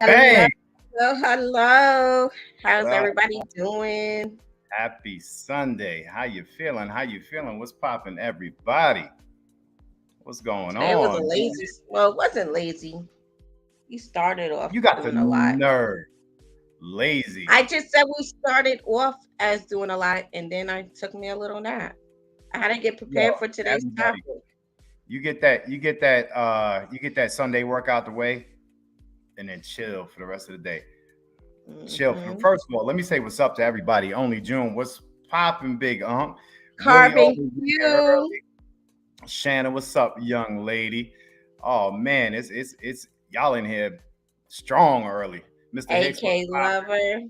Hello, Bang! hello. How's Uh, everybody doing? Happy Sunday. How you feeling? How you feeling? What's popping, everybody? What's going Today was a on, man? lazy, well, it wasn't lazy. We started off You got the doing a lot. nerve. Lazy. I just said we started off as doing a lot, and then I took me a little nap. I had to get Yo, prepared for today's everybody. topic. You get that Sunday workout the way, and then chill for the rest of the day. Chill. Hmm. First of all, let me say what's up to everybody. Only June. What's popping big, Willie Carbon always here Q, early. Shannon, what's up, young lady? Oh man, it's y'all in here strong early. Mr. Hicks, what's AK poppin'? Lover.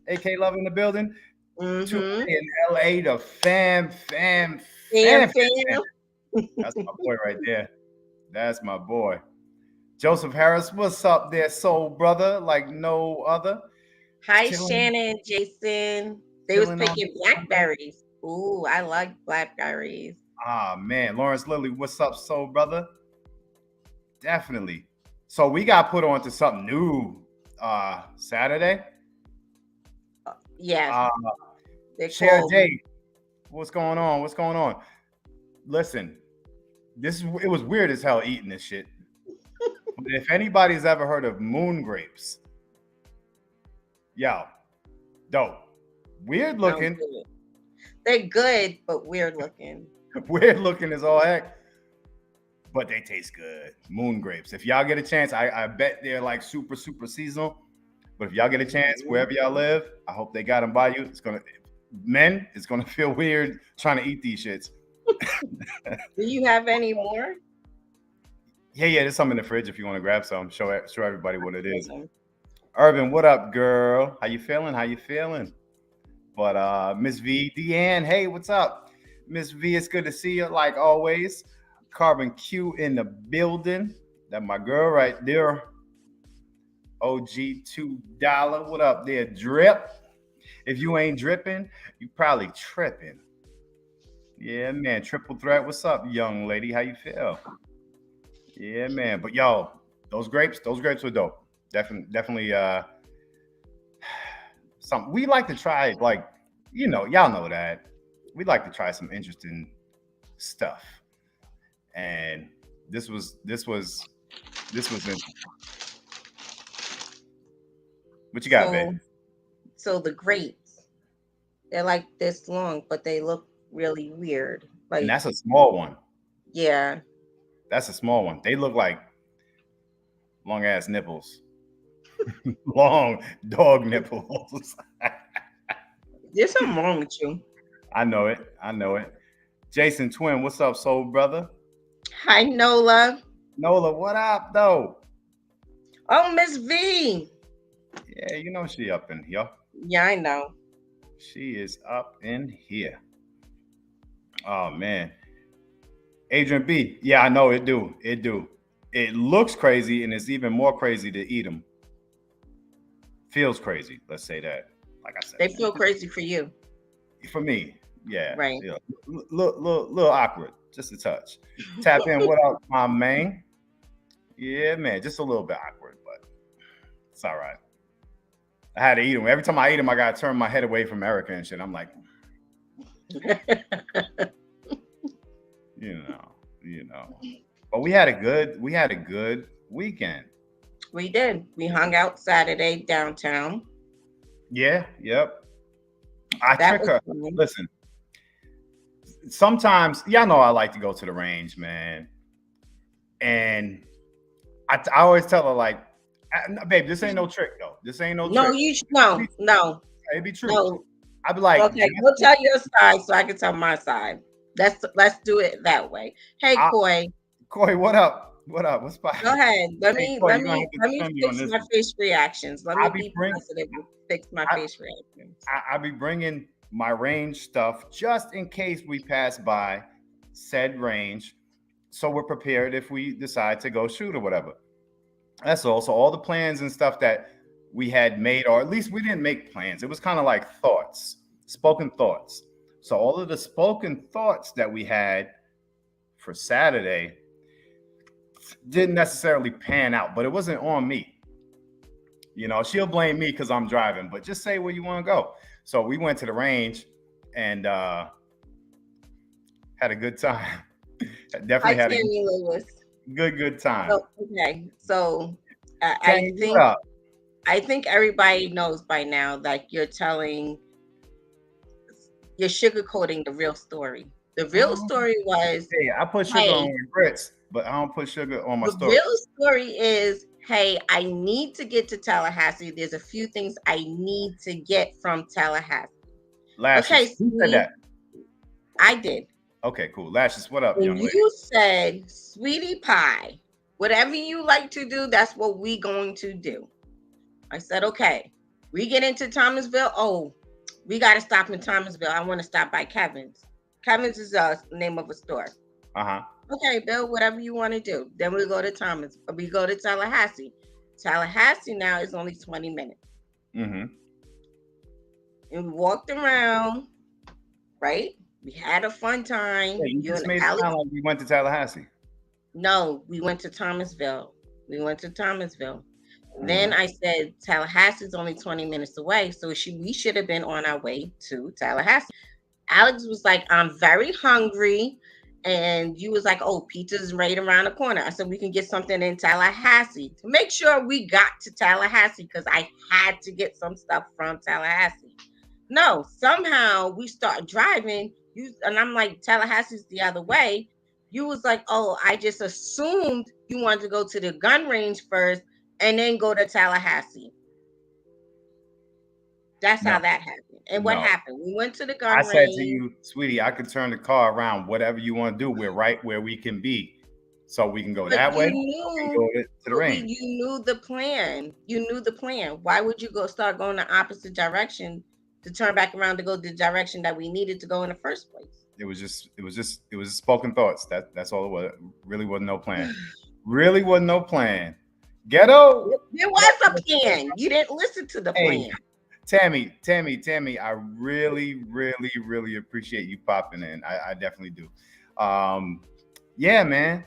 AK Love in the building. Too Mm-hmm. in LA, the fam, fam, Fam, fam, fam, fam. fam. That's my boy right there. That's my boy. Joseph Harris, what's up there, soul brother? Like no other. Hi, Chilling, Shannon, Jason. They was chilling on picking this Sunday. blackberries. Ooh, I like blackberries. Ah man, Lawrence Lilly, what's up, soul brother? Definitely. So we got put on to something new Saturday. Yes, Uh they Share called. Day. What's going on? What's going on? Listen, it was weird as hell eating this shit. But if anybody's ever heard of moon grapes, yo, dope. Weird Sounds looking. good. They're good, but weird looking. Weird looking as all heck. But they taste good. Moon grapes. If y'all get a chance, I bet they're like super, super seasonal. But if y'all get a chance, Mhm. wherever y'all live, I hope they got them by you. It's gonna feel weird trying to eat these shits. Do you have any more? Yeah, there's some in the fridge if you want to grab some. Show everybody what it Get is. them. Urban, what up, girl? How you feeling? How you feeling? But Miss V, Deanne, hey, what's up? Miss V, it's good to see you like always. Carbon Q in the building. That my girl right there. OG $2. What up there, drip? If you ain't dripping, you probably tripping. Yeah, man. Triple threat. What's up, young lady? How you feel? Yeah, man. But yo, those grapes were dope. Definitely something we like to try, like, y'all know that. We like to try some interesting stuff. And this was interesting. What you got, babe? So, so the grapes, they're like this long, but they look really weird. And Like, that's a small one. yeah, That's a small one. They look like long ass nipples. Long dog nipples. there's something wrong with you. I know it. I know it. Jason Twin, what's up, soul brother? Hi, Nola. Nola, what up, though? Oh, Miss V. Yeah, she up in here. Yeah, I know. She is up in here. Oh man, Adrian B. Yeah, I know it do. It do. It looks crazy, and it's even more crazy to eat them. Feels crazy. Let's say that. Like I said, They feel crazy for you, for me, yeah, right? yeah, little awkward, just a touch. Tap in. What up, my man? Yeah, man, just a little bit awkward, but it's all right. I had to eat them. Every time I eat them, I gotta turn my head away from Erica and shit. I'm like, you know, you know. But we had a good weekend. We did. We hung out Saturday downtown. Yeah, yep. I That trick was her. fun. Listen, sometimes y'all know I like to go to the range, man. And I always tell her like, babe, this ain't no trick though. This ain't no No, trick. you It no be, no it be true. no. I'd be like, Okay, go tell your side so I can tell my side. Let's do it that way. Hey, I, Koi, Corey, what up? What up? What's go poppin'? ahead. Let Hey, me Corey, let you're gonna me have to let me defend me on fix this my one. face reactions. Let I me be be bring positive and fix my I, face reactions. I be bringing my range stuff just in case we pass by said range, so we're prepared if we decide to go shoot or whatever. That's all. So all the plans and stuff that we had made, or at least we didn't make plans. It was kind of like thoughts, spoken thoughts. So all of the spoken thoughts that we had for Saturday didn't necessarily pan out, but it wasn't on me. She'll blame me because I'm driving, but just say where you want to go. So we went to the range and had a good time. Definitely Hi, had a Tammy Lewis. good time. So, okay, so I Tammy, what think up? everybody knows by now that you're sugarcoating the real story. The real Oh, story was, hey, I put sugar on hey, my grits, but I don't put sugar on my the real stories. story is, hey, I need to get to Tallahassee. There's a few things I need to get from Tallahassee. Okay, Lashes. Who said sweetie, that? I did. Okay, cool. Lashes, what up, And young lady? you said, sweetie pie, whatever you like to do, that's what we going to do. I said, okay. We get into Thomasville. Oh, we got to stop in Thomasville. I want to stop by Kevin's. Kevin's is the name of a store. Uh-huh. Okay, Bill, whatever you want to do. Then we go to Thomas. We go to Tallahassee. Tallahassee now is only 20 minutes. Mm-hmm. And we walked around, right? We had a fun time. Hey, you You just and made it Alex. sound like we went to Tallahassee. No, we went to Thomasville. We went to Thomasville. Then Mm-hmm. I said Tallahassee's only 20 minutes away, so we should have been on our way to Tallahassee. Alex was like, I'm very hungry. And you was like, oh, pizza's right around the corner. I said, we can get something in Tallahassee to make sure we got to Tallahassee because I had to get some stuff from Tallahassee. No, somehow we start driving. And I'm like, Tallahassee's the other way. You was like, oh, I just assumed you wanted to go to the gun range first and then go to Tallahassee. That's No, how that happened. And what no. happened? We went to the I gun said to range. you, sweetie, I could turn the car around, whatever you want to do. We're right where we can be. So we can go But that way, you or we can knew, go to the range. you knew the plan. You knew the plan. Why would you go start going the opposite direction to turn back around to go the direction that we needed to go in the first place? It was spoken thoughts. That's all it was. Really wasn't no plan. Really wasn't no plan. Ghetto. There was a plan. You didn't listen to the Hey, plan. Tammy, I really appreciate you popping in. I definitely do. Um, yeah, man.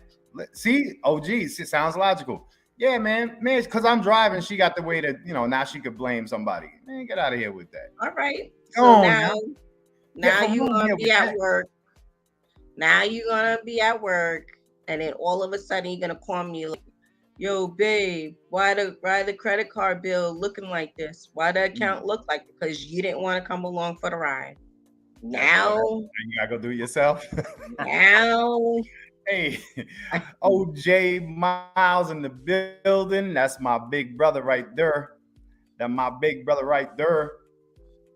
See, OG, sounds logical. Yeah, man, because I'm driving, she got the way that now she could blame somebody. Man, get out of here with that. All right. Go So on now. Yeah, now for you real gonna here be with at that. work. Now you're gonna be at work, and then all of a sudden you're gonna call me like, yo, babe, why the credit card bill looking like this? Why the Mm, account look like, because you didn't want to come along for the ride. That's oh, Now, you gotta go do it yourself. now, Hey, OJ Miles in the building. That's my big brother right there. That my big brother right there.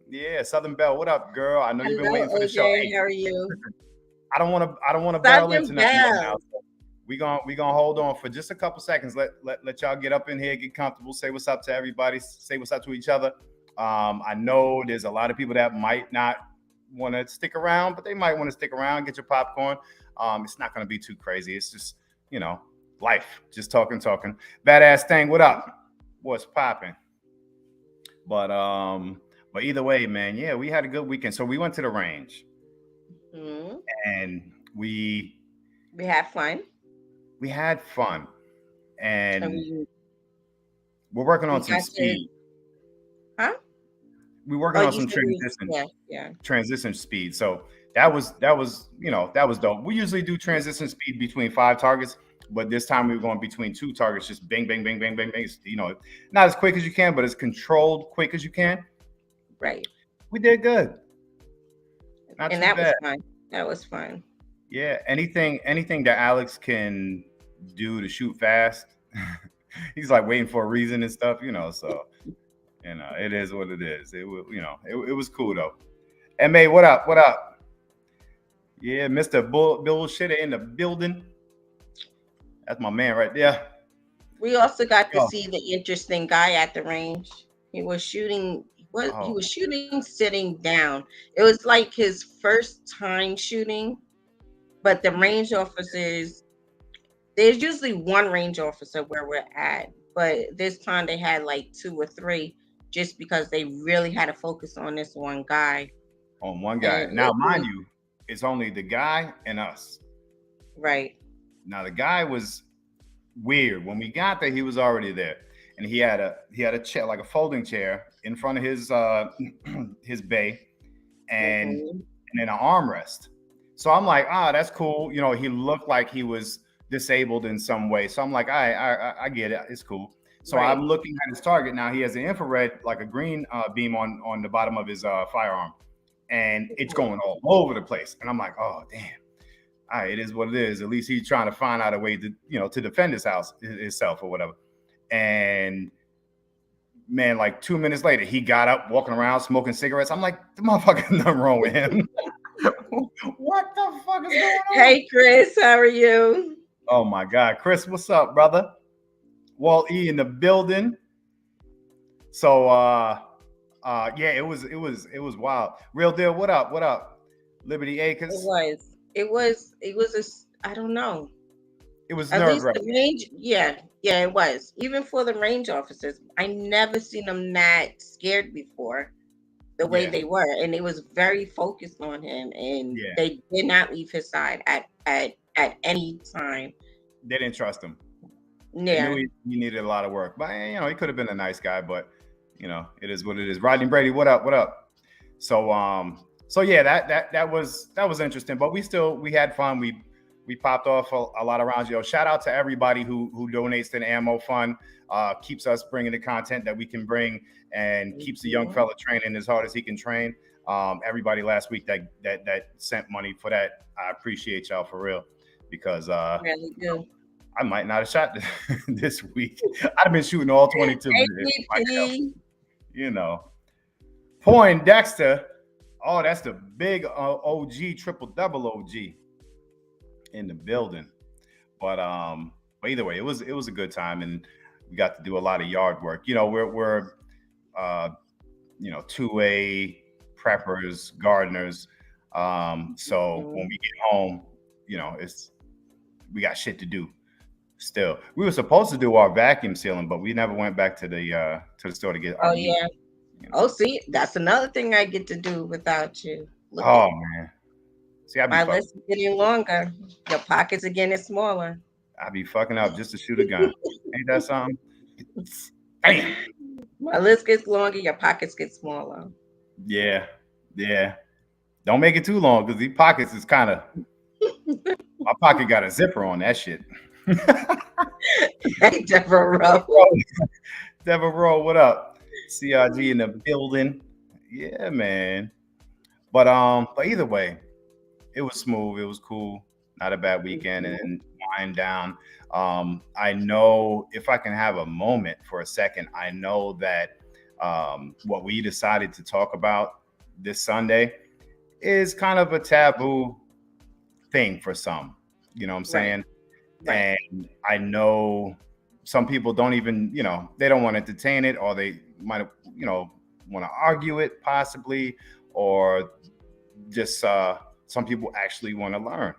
Yeah, Southern Belle, what up, girl? I know you've been hello, waiting for the show. OJ. Hey, How are you? listen, I don't want to barrel into Southern nothing right now. Belle. So we gonna hold on for just a couple seconds. Let y'all get up in here, get comfortable, say what's up to everybody, say what's up to each other. I know there's a lot of people that might not want to stick around, but they might want to stick around, get your popcorn. It's not gonna be too crazy. It's just you know life, just talking. Badass thing, what up? What's popping? But either way, man, yeah, we had a good weekend. So we went to the range Hmm. and we We had fun, we had fun and and we we're working we on some got to, speed. huh? We're working Oh, on you some said we, transition yeah, yeah, transition speed. So that was dope. We usually do transition speed between 5 targets, but this time we were going between 2 targets, just bang, bang, bang, bang, bang, bang. Not as quick as you can, but as controlled quick as you can. right. We did good. Not And too that was bad. fun. That was fun. Yeah. Anything that Alex can do to shoot fast. He's like waiting for a reason and stuff. So it is what it is. It was cool though. Ma, what up? What up? Yeah, Mr. Bullshitter in the building. That's my man right there. We also got to Yo. see the interesting guy at the range. He was shooting. What he Oh, was shooting sitting down. It was like his first time shooting. But the range officers, there's usually one range officer where we're at, but this time they had like two or three, just because they really had to focus on this one guy. on one guy. And Now, it mind was you, it's only the guy and us. right. Now, the guy was weird. When we got there, he was already there. and he had a chair, like a folding chair, in front of his his bay, and Mhm. then an armrest. So I'm like, that's cool. He looked like he was disabled in some way. So I'm like, I get it. It's cool. So I'm Right. looking at his target now. He has an infrared, like a green beam on the bottom of his firearm, and it's going all over the place. And I'm like, oh damn. All right, it is what it is. At least he's trying to find out a way to to defend his house himself or whatever. And man, like 2 minutes later, he got up, walking around, smoking cigarettes. I'm like, the motherfucker, nothing wrong with him. What the fuck is going on? Hey, Chris, how are you? Oh my God, Chris, what's up, brother? Walt E in the building. So yeah, it was wild. Real deal, what up? What up? Liberty It Acres. was. I don't know. It was At nerve least the wracking. range, yeah, yeah, it was. Even for the range officers, I never seen them that scared before. The way Yeah, they were, and they was very focused on him, and yeah. they did not leave his side at any time. They didn't trust him. They knew Yeah. he needed a lot of work, but he could have been a nice guy, but it is what it is. Rodney Brady, what up? What up? So yeah, that was interesting, but we had fun. We popped off a lot of rounds. Shout out to everybody who donates to the ammo fund, keeps us bringing the content that we can bring, and keeps the young Mhm. fella training as hard as he can train. Everybody last week that sent money for that, I appreciate y'all for real, because Really do. I might not have shot this week. I'd have been shooting all 22 if I could help. APP. You know, Poindexter. Oh, that's the big OG, triple double OG in the building. But either way, it was a good time, and we got to do a lot of yard work. We're uh, 2A preppers, gardeners. So when Mhm. we get home, it's we got shit to do. Still, we were supposed to do our vacuum sealing, but we never went back to the store to get our Oh meat. yeah. Oh, see, that's another thing I get to do without you. Look at Oh man, see, my list is getting longer. Your pockets are getting smaller. I be fucking up just to shoot a gun. Ain't that something? Damn. My list gets longer. Your pockets get smaller. Yeah, yeah. Don't make it too long because these pockets is kind of. My pocket got a zipper on that shit. Hey, Devereaux. Devereaux, what up? CRG in the building. Yeah, man. But either way, it was smooth. It was cool. Not a bad weekend, Mhm. and wind down. I know if I can have a moment for a second, I know that what we decided to talk about this Sunday is kind of a taboo thing for some. You know what I'm Right. saying? Right. And I know some people don't even, they don't want to entertain it, or they might, want to argue it possibly, or just some people actually want to learn.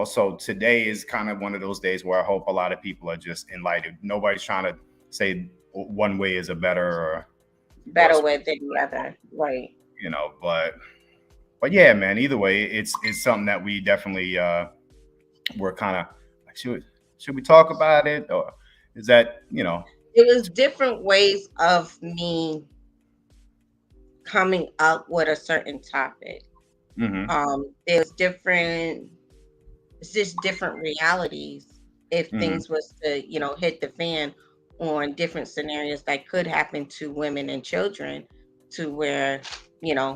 So today is kind of one of those days where I hope a lot of people are just enlightened. Nobody's trying to say one way is a better or Better worse, way than the other. Right. but yeah, man, either way, it's something that we definitely were kind of like, should we talk about it, or is that It was different ways of me coming up with a certain topic. hmm There's different. It's just different realities if hmm things was to hit the fan on different scenarios that could happen to women and children, to where you know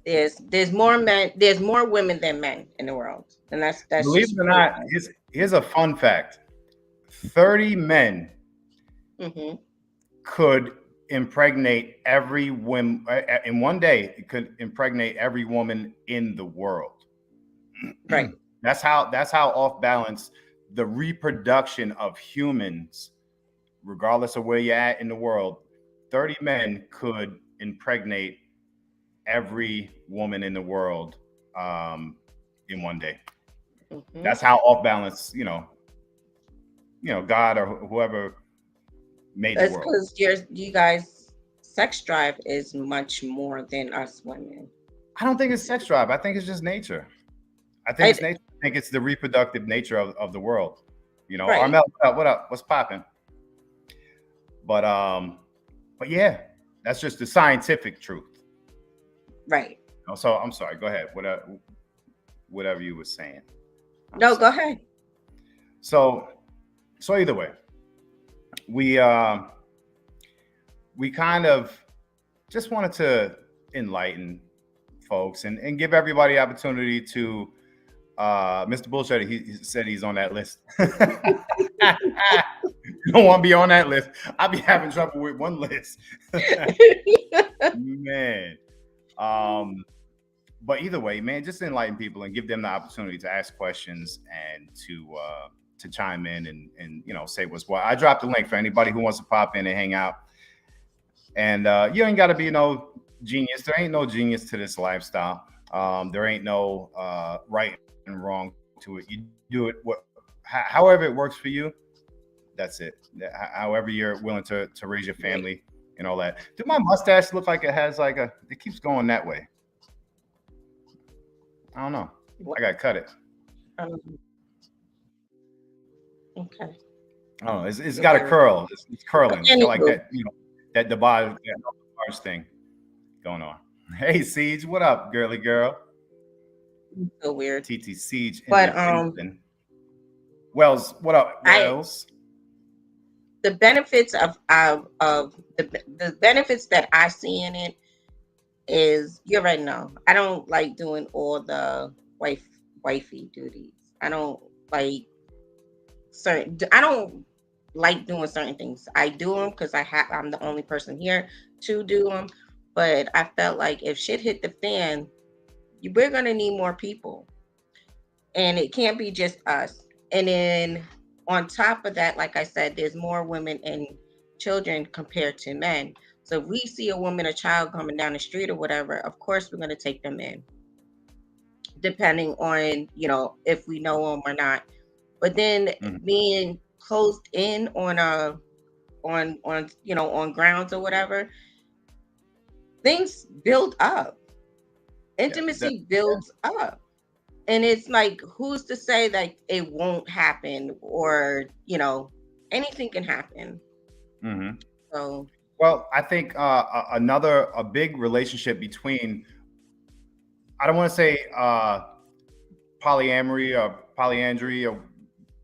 there's more women than men in the world, and that's believe just it or real not, here's a fun fact: 30 men life. Hmm. could impregnate every woman in one day. It could impregnate every woman in the world. Right. That's how off balance the reproduction of humans, regardless of where you're at in the world, 30 men could impregnate every woman in the world in one day. Hmm. That's how off balance, God or whoever made the That's world. because you guys sex drive is much more than us women. I don't think it's sex drive. I think it's just nature. I think I it's nature. I think it's the reproductive nature of the world. Right. Armel, what up? What's popping? But but yeah, that's just the scientific truth. Right. So I'm sorry. Go ahead. Whatever you were saying. I'm No, go sorry. ahead. So either way, we we kind of just wanted to enlighten folks and give everybody opportunity to Mr. Bullshitter, he said he's on that list. You don't want to be on that list. I'll be having trouble with one list. Man. But either way, man, just enlighten people and give them the opportunity to ask questions and to chime in and say what's what. I dropped the link for anybody who wants to pop in and hang out. And you ain't got to be no genius. There ain't no genius to this lifestyle. There ain't no right and wrong to it. You do it however it works for you. That's it. However you're willing to raise your family and all that. Do my mustache look like it has like it keeps going that way? I don't know. I gotta cut it. Um, okay. I don't know. It's got a curl. It's curling. It's got like Anywho, that, that DeBarge thing going on. Hey Siege, what up, girly girl? so weird. TT Siege in But the building. Wells, what up, I Wells? the benefits of the benefits that I see in it is you already know. I don't like doing all the wifey duties. I don't like I don't like doing certain things. I do them because I'm the only person here to do them. But I felt like if shit hit the fan, we're gonna need more people, and it can't be just us. And then on top of that, like I said, there's more women and children compared to men. So if we see a woman, a child coming down the street or whatever, of course we're gonna take them in, depending on if we know them or not. But then being closed in on on grounds or whatever, things build up. Intimacy builds up. And it's like, who's to say that it won't happen, or anything can happen. Mm-hmm. So well, I think a big relationship between, I don't want to say polyamory or polyandry or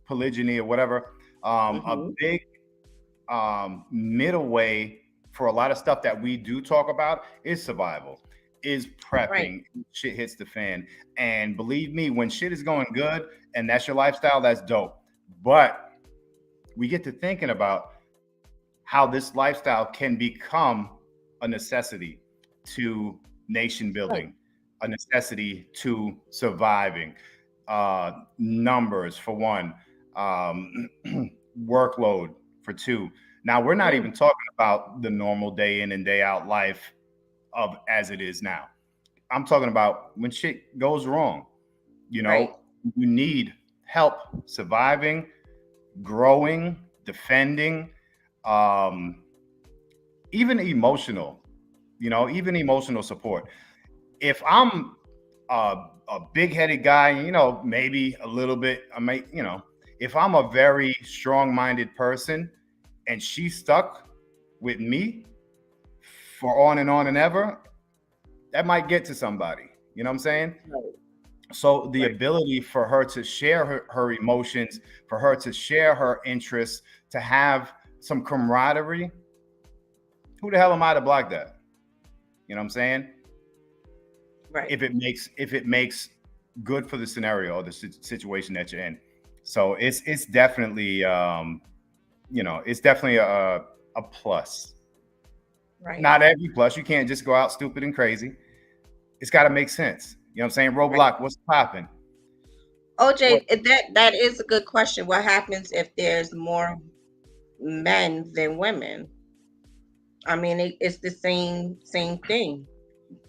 polygyny or whatever, a big middle way for a lot of stuff that we do talk about is survival, is prepping. Right. Shit hits the fan. And believe me, when shit is going good and that's your lifestyle, that's dope. But we get to thinking about how this lifestyle can become a necessity to nation building, a necessity to surviving, numbers for one, workload for two. Now, we're not even talking about the normal day in and day out life of as it is now. I'm talking about when shit goes wrong, you need help surviving, growing, defending, even emotional, even emotional support. If I'm a big-headed guy, maybe a little bit, if I'm a very strong-minded person and she's stuck with me for on and ever, that might get to somebody. You know what I'm saying? Right. So the ability for her to share her emotions, for her to share her interests, to have some camaraderie, who the hell am I to block that? You know what I'm saying? Right. If it makes good for the scenario or the situation that you're in. So it's definitely it's definitely a plus. Right. Not every plus. You can't just go out stupid and crazy. It's got to make sense. You know what I'm saying? Roblox, right. What's popping? OJ, that is a good question. What happens if there's more men than women? I mean, it's the same thing.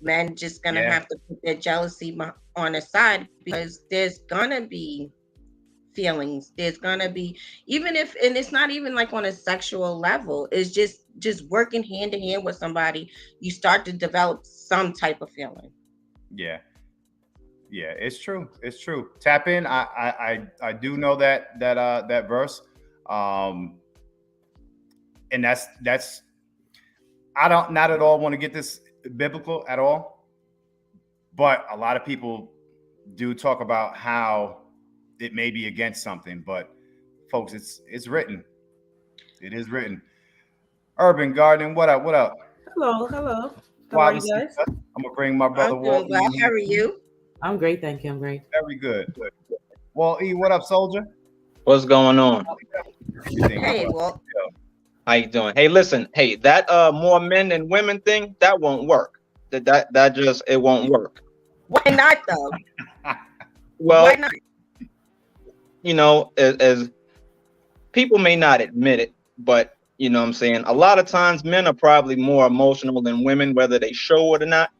Men just gonna have to put their jealousy on the side, because there's gonna be feelings. There's gonna be, even if, and it's not even like on a sexual level. It's just working hand in hand with somebody. You start to develop some type of feeling. Yeah. Yeah, it's true. It's true. Tap in. I do know that verse, um, and that's I don't not at all want to get this biblical at all, but a lot of people do talk about how it may be against something, but folks, it's written. It is written. Urban Garden, what up? What up? Hello, hello. How are you Wabasi. guys? I'm gonna bring my brother I'm doing Walt E well. in How here are too. you? I'm great, thank you. I'm great. Very good. Walt E, what up, soldier? What's going on? Everything is Hey, well. well, How you doing? Hey, listen. Hey, that more men than women thing that won't work. That just it won't work. why not though? Why Well, not? as people may not admit it, but what I'm saying, a lot of times men are probably more emotional than women, whether they show it or not.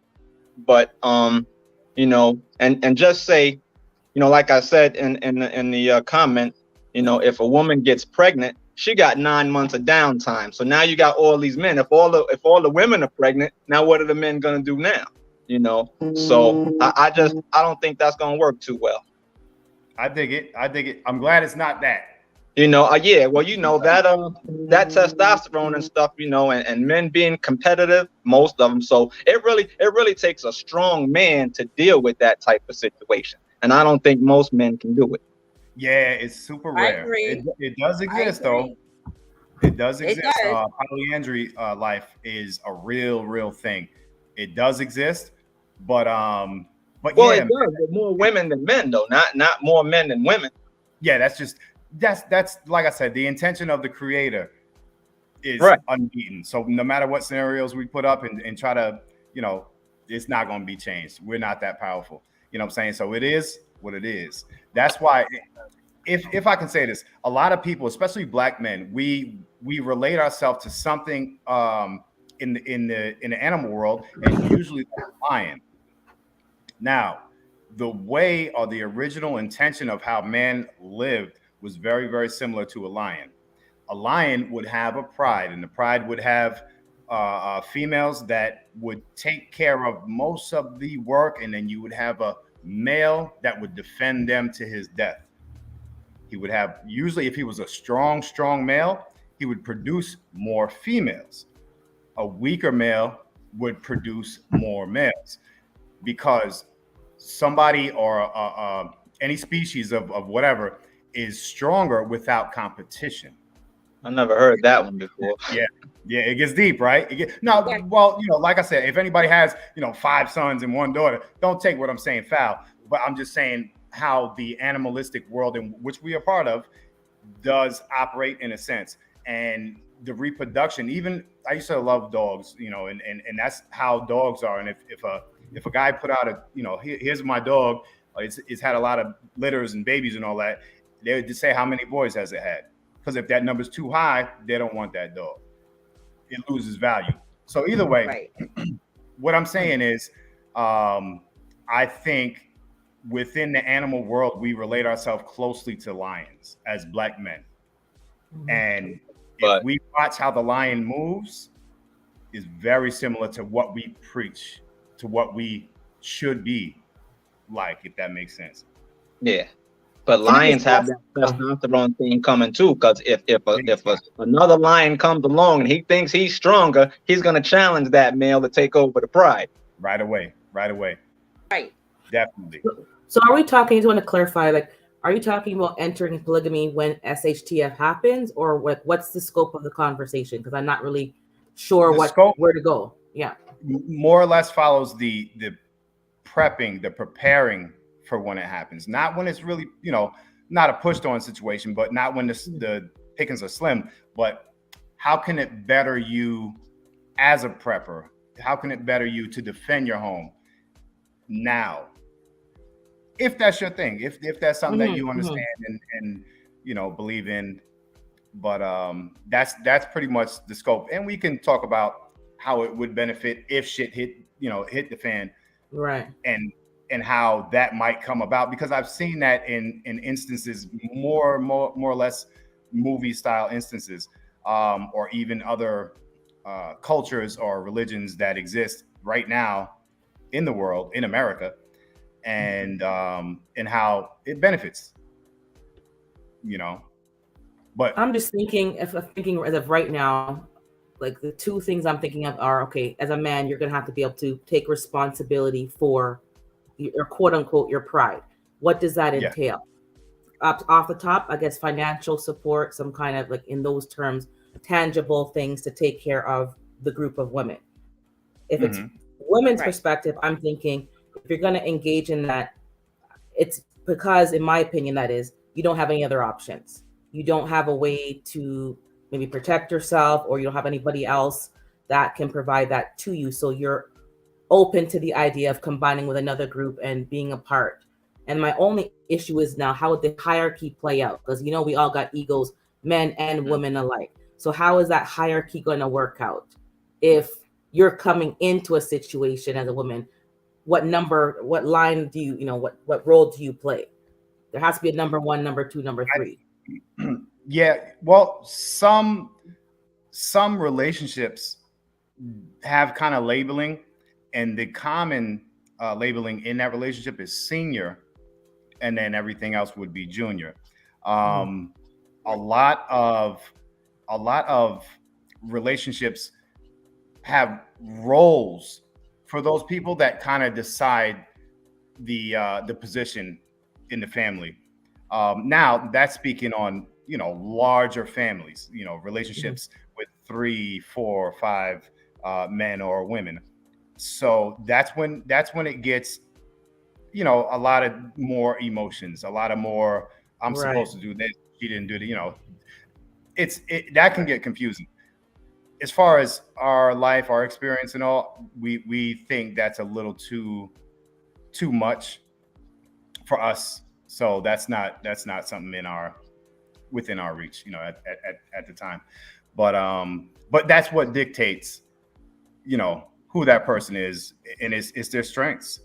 But and just say, like I said in the comment, if a woman gets pregnant, she got 9 months of downtime. So now you got all these men. If all the women are pregnant, now what are the men gonna do now? So I don't think that's gonna work too well. I dig it. I dig it. I'm glad it's not that. Yeah, well, that testosterone and stuff, and men being competitive, most of them. So it really takes a strong man to deal with that type of situation, and I don't think most men can do it. Yeah, it's super I rare. agree. It does I exist though. agree. It does It exist. does. Polyandry life is a real thing. It does exist, but Well, yeah, it does, but more women than men, though, not more men than women. yeah. That's like I said. The intention of the creator is Right. unbeaten. So no matter what scenarios we put up and try to, you know, it's not going to be changed. We're not that powerful. You know what I'm saying? So it is what it is. That's why, if I can say this, a lot of people, especially black men, we relate ourselves to something in the animal world, and usually that's a lion. Now, the way or the original intention of how man lived was very similar to a lion. A lion would have a pride, and the pride would have females that would take care of most of the work, and then you would have a male that would defend them to his death. He would have, usually, if he was a strong male, he would produce more females. A weaker male would produce more males because somebody or any species of whatever is stronger without competition. I never heard that one before. Yeah, yeah, it gets deep, right? No, Yeah. well, like I said, if anybody has, five sons and one daughter, don't take what I'm saying foul. But I'm just saying how the animalistic world in which we are part of does operate in a sense. And the reproduction, even I used to love dogs, and that's how dogs are. And if a guy put out here's my dog, it's had a lot of litters and babies and all that, they would just say how many boys has it had. Because if that number's too high, they don't want that dog. It loses value. So either way, Right. what I'm saying is, I think within the animal world, we relate ourselves closely to lions as black men. And if But we watch how the lion moves, is very similar to what we preach, to what we should be like, if that makes sense. yeah, but Can I just lions have ask? that testosterone thing coming too. Because if another lion comes along and he thinks he's stronger, he's gonna challenge that male to take over the pride. Right away, right away. Right. Definitely. So are we talking? I just want to clarify. Like, are you talking about entering polygamy when SHTF happens, or what's the scope of the conversation? Because I'm not really sure The scope where to go. Yeah. more or less follows the prepping, the preparing for when it happens. Not when it's really, not a pushed on situation, but not when the pickings are slim. But how can it better you as a prepper? How can it better you to defend your home now? If that's your thing, if that's something that you understand and believe in. But that's pretty much the scope. And we can talk about how it would benefit if shit hit the fan, Right. and how that might come about, because I've seen that in instances, more or less movie style instances, or even other cultures or religions that exist right now in the world, in America, and how it benefits, but I'm just thinking, if I'm thinking as of right now, like the two things I'm thinking of are, okay, as a man, you're gonna have to be able to take responsibility for your quote unquote your pride. What does that yeah. entail? Up off the top, I guess financial support, some kind of like in those terms, tangible things to take care of the group of women. If it's Mhm. women's Right. perspective, I'm thinking if you're gonna engage in that, it's because, in my opinion, that is, you don't have any other options. You don't have a way to maybe protect yourself, or you don't have anybody else that can provide that to you. So you're open to the idea of combining with another group and being a part. And my only issue is now, how would the hierarchy play out? Because we all got egos, men and women alike. So how is that hierarchy going to work out? If you're coming into a situation as a woman, what line do what role do you play? There has to be a number one, number two, number three. Yeah, well, some relationships have kind of labeling, and the common labeling in that relationship is senior, and then everything else would be junior. Um, a lot of a lot of relationships have roles for those people that kind of decide the position in the family. Now that's speaking on larger families, relationships with 3, 4, 5 men or women. So that's when it gets a lot of more emotions, a lot of more. I'm Right. supposed to do this. She didn't do the. That can get confusing. As far as our life, our experience, and all, we think that's a little too much for us. So that's not something within our reach, at the time. But that's what dictates, who that person is, and it's their strengths,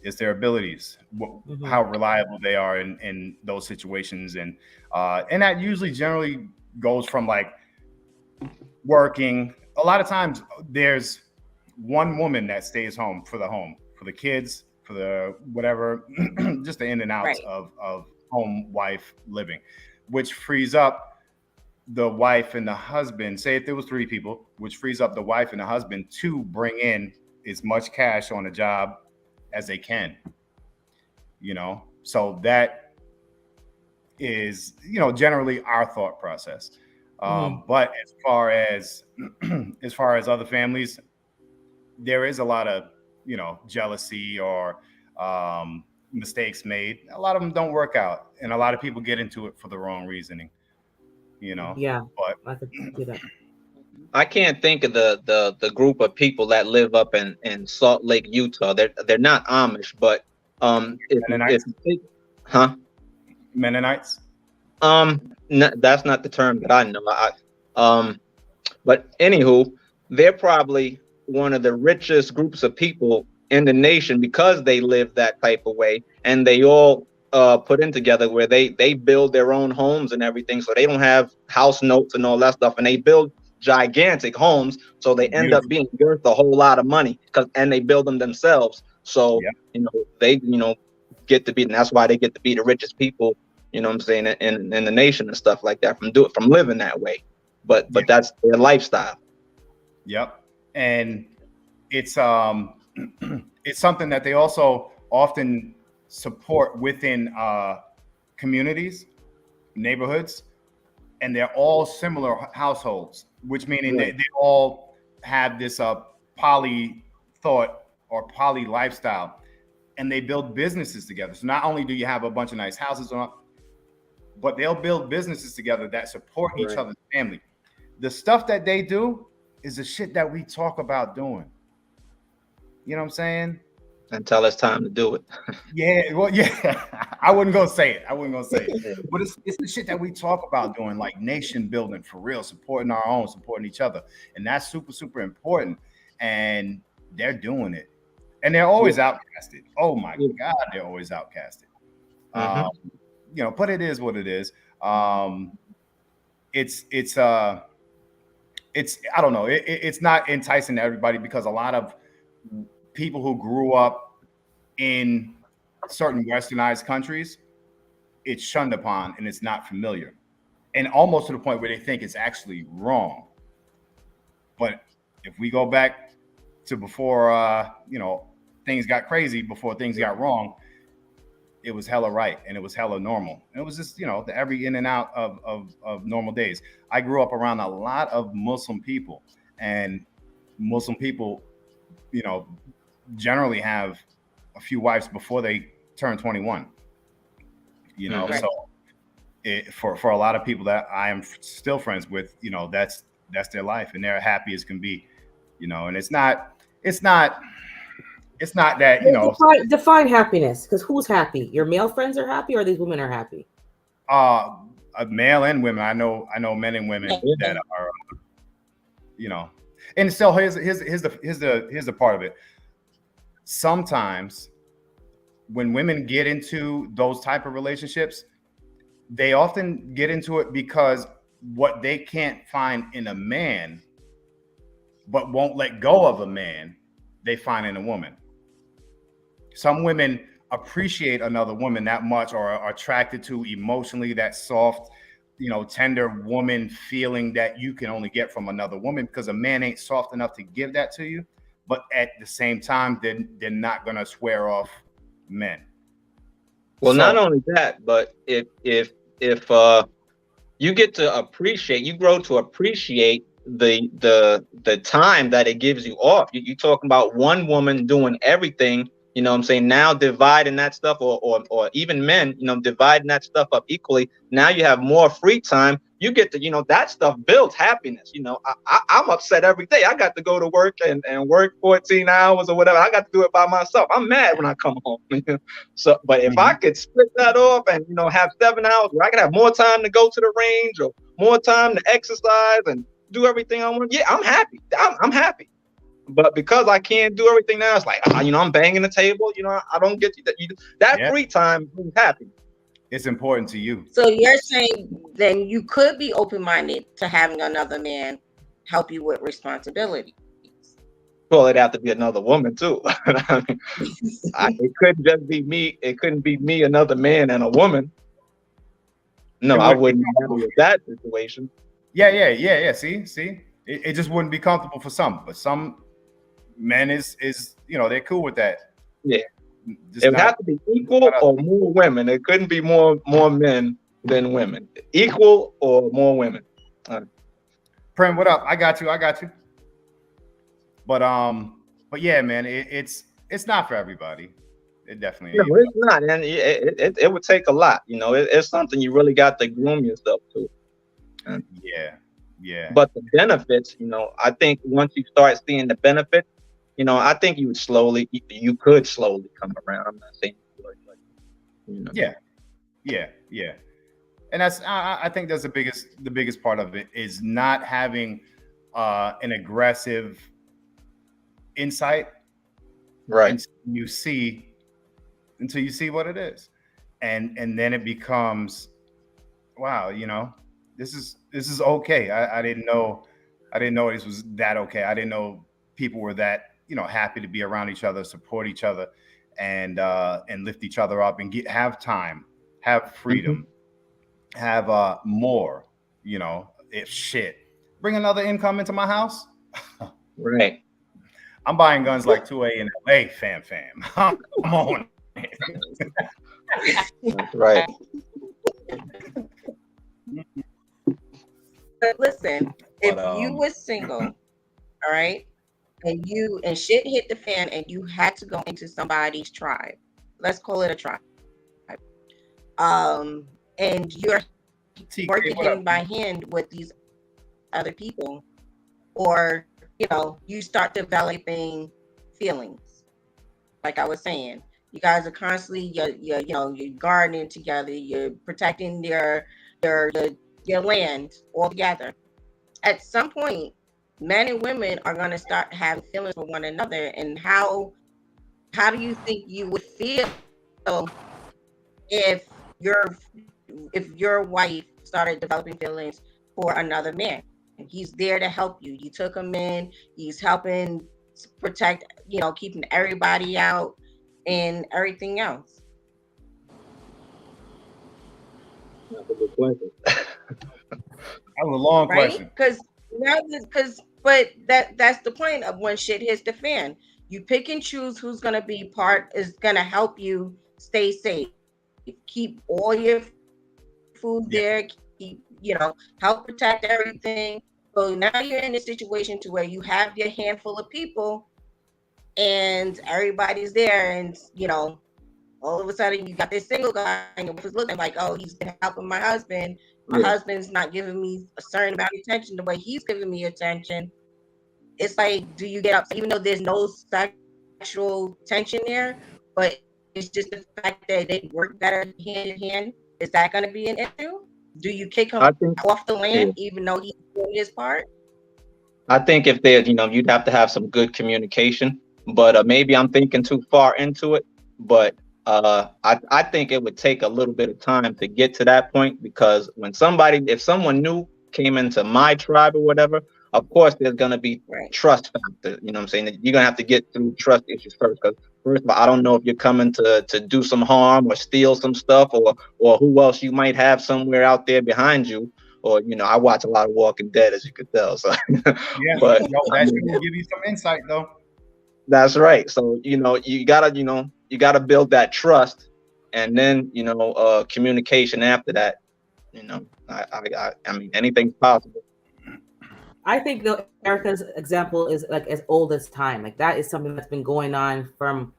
it's their abilities, how reliable they are in those situations, and that usually generally goes from like working. A lot of times there's one woman that stays home for the kids, for the whatever, just the in and outs Right. of home wife living, which frees up the wife and the husband. Say if there was 3 people, which frees up the wife and the husband to bring in as much cash on a job as they can. So that is generally our thought process. But as far as other families, there is a lot of jealousy or mistakes made. A lot of them don't work out, and a lot of people get into it for the wrong reasoning. Yeah, But I could see that. I can't think of the group of people that live up in Salt Lake, Utah. They're not Amish, but if Mennonites, you think, huh? Mennonites. That's not the term that I know. But anywho, they're probably one of the richest groups of people in the nation because they live that type of way, and they all put in together where they build their own homes and everything, so they don't have house notes and all that stuff, and they build gigantic homes, so they end up Beautiful. being worth a whole lot of money and they build them themselves. So Yeah. they get to be, and that's why they get to be the richest people. I'm saying, in the nation and stuff like that, from living that way. But that's their lifestyle. Yep. And it's it's something that they also often support within communities, neighborhoods, and they're all similar households, which meaning they all have this poly thought or poly lifestyle, and they build businesses together. So not only do you have a bunch of nice houses, but they'll build businesses together that support each other's family. The stuff that they do is the shit that we talk about doing. You know what I'm saying? Until it's time to do it. Yeah, well, yeah. I wouldn't go say it. But it's the shit that we talk about doing, like nation building for real, supporting our own, supporting each other. And that's super, super important. And they're doing it. And they're always outcasted. Oh my God, they're always outcasted. But it is what it is. It's I don't know. It's not enticing to everybody because a lot of people who grew up in certain westernized countries, it's shunned upon and it's not familiar. And almost to the point where they think it's actually wrong. But if we go back to before, things got crazy, before things got wrong, it was hella right and it was hella normal. And it was just, the every in and out of normal days. I grew up around a lot of Muslim people, and Muslim people, you know, generally have a few wives before they turn 21. Mhm. So for a lot of people that I am still friends with, that's their life and they're happy as can be, and it's not that, Define happiness, because who's happy? Your male friends are happy, or these women are happy? Male and women. I know men and women Yeah. that are, and so here's the part of it. Sometimes when women get into those type of relationships, they often get into it because what they can't find in a man, but won't let go of a man, they find in a woman. Some women appreciate another woman that much, or are attracted to emotionally, that soft, tender woman feeling that you can only get from another woman, because a man ain't soft enough to give that to you. But at the same time, they're not gonna swear off men. Well, So, not only that, but if you get to appreciate, you grow to appreciate the time that it gives you off. You talking about one woman doing everything, what I'm saying, now dividing that stuff, or even men, dividing that stuff up equally. Now you have more free time. You get to, that stuff builds happiness. I'm upset every day. I got to go to work and work 14 hours or whatever. I got to do it by myself. I'm mad when I come home. So, but if I could split that off and, have 7 hours where I could have more time to go to the range, or more time to exercise and do everything I want, yeah, I'm happy. I'm happy. But because I can't do everything now, it's like, I'm banging the table. I don't get that yeah, free time brings happiness. it's important to you. So you're saying then you could be open-minded to having another man help you with responsibilities. Well, it'd have to be another woman too. I mean, it couldn't just be me. It couldn't be me, another man, and a woman. No, I wouldn't be happy with that situation. Yeah. See, it just wouldn't be comfortable for some, but some men is they're cool with that. Yeah, Just it would not- have to be equal or more women. It couldn't be more men than women. Equal or more women. Prem, what up? I got you. But yeah, man, it's not for everybody. It definitely No, ain't. it's not, and it would take a lot. It's something you really got to groom yourself to. Yeah. But the benefits, I think once you start seeing the benefits, I think you could slowly come around. I'm not saying you would, but Yeah. And I think that's the biggest part of it, is not having an aggressive insight, right. until you see what it is, and then it becomes, wow, this is okay. I didn't know this was that okay. I didn't know people were that happy to be around each other, support each other, and lift each other up, and have time, have freedom, have more. If shit, bring another income into my house. Right. I'm buying guns like 2A in LA, fam. I'm on. That's right. But listen, if But, you were single, all right, and shit hit the fan and you had to go into somebody's tribe, let's call it a tribe, and you're TK, working what up? hand by hand with these other people, or you start developing feelings, like I was saying, you guys are constantly you're gardening together, you're protecting your land all together. At some point, men and women are going to start having feelings for one another. And how do you think you would feel if your wife started developing feelings for another man? He's there to help you. You took him in. He's helping protect, keeping everybody out and everything else. That's a good question. That was a long right? question. But that's the point of when shit hits the fan. You pick and choose who's gonna be is gonna help you stay safe. Keep all your food there. Keep help protect everything. So now you're in a situation to where you have your handful of people, and everybody's there, and all of a sudden you got this single guy, and your wife is looking like, oh, he's been helping my husband. My husband's not giving me a certain amount of attention the way he's giving me attention. It's like, do you get upset even though there's no sexual tension there, but it's just the fact that they work better hand in hand? Is that going to be an issue? Do you kick him off the land even though he's doing his part? I think if there's, you'd have to have some good communication, but maybe I'm thinking too far into it. But I think it would take a little bit of time to get to that point, because if someone new came into my tribe or whatever, of course there's gonna be trust factor. You know what I'm saying? You're gonna have to get through trust issues first, because first of all, I don't know if you're coming to do some harm or steal some stuff, or who else you might have somewhere out there behind you. Or I watch a lot of Walking Dead, as you could tell. So but that should give you some insight, though. That's right. So you gotta build that trust, and then communication after that. I mean, anything's possible. I think though Erica's example is like as old as time. Like that is something that's been going on from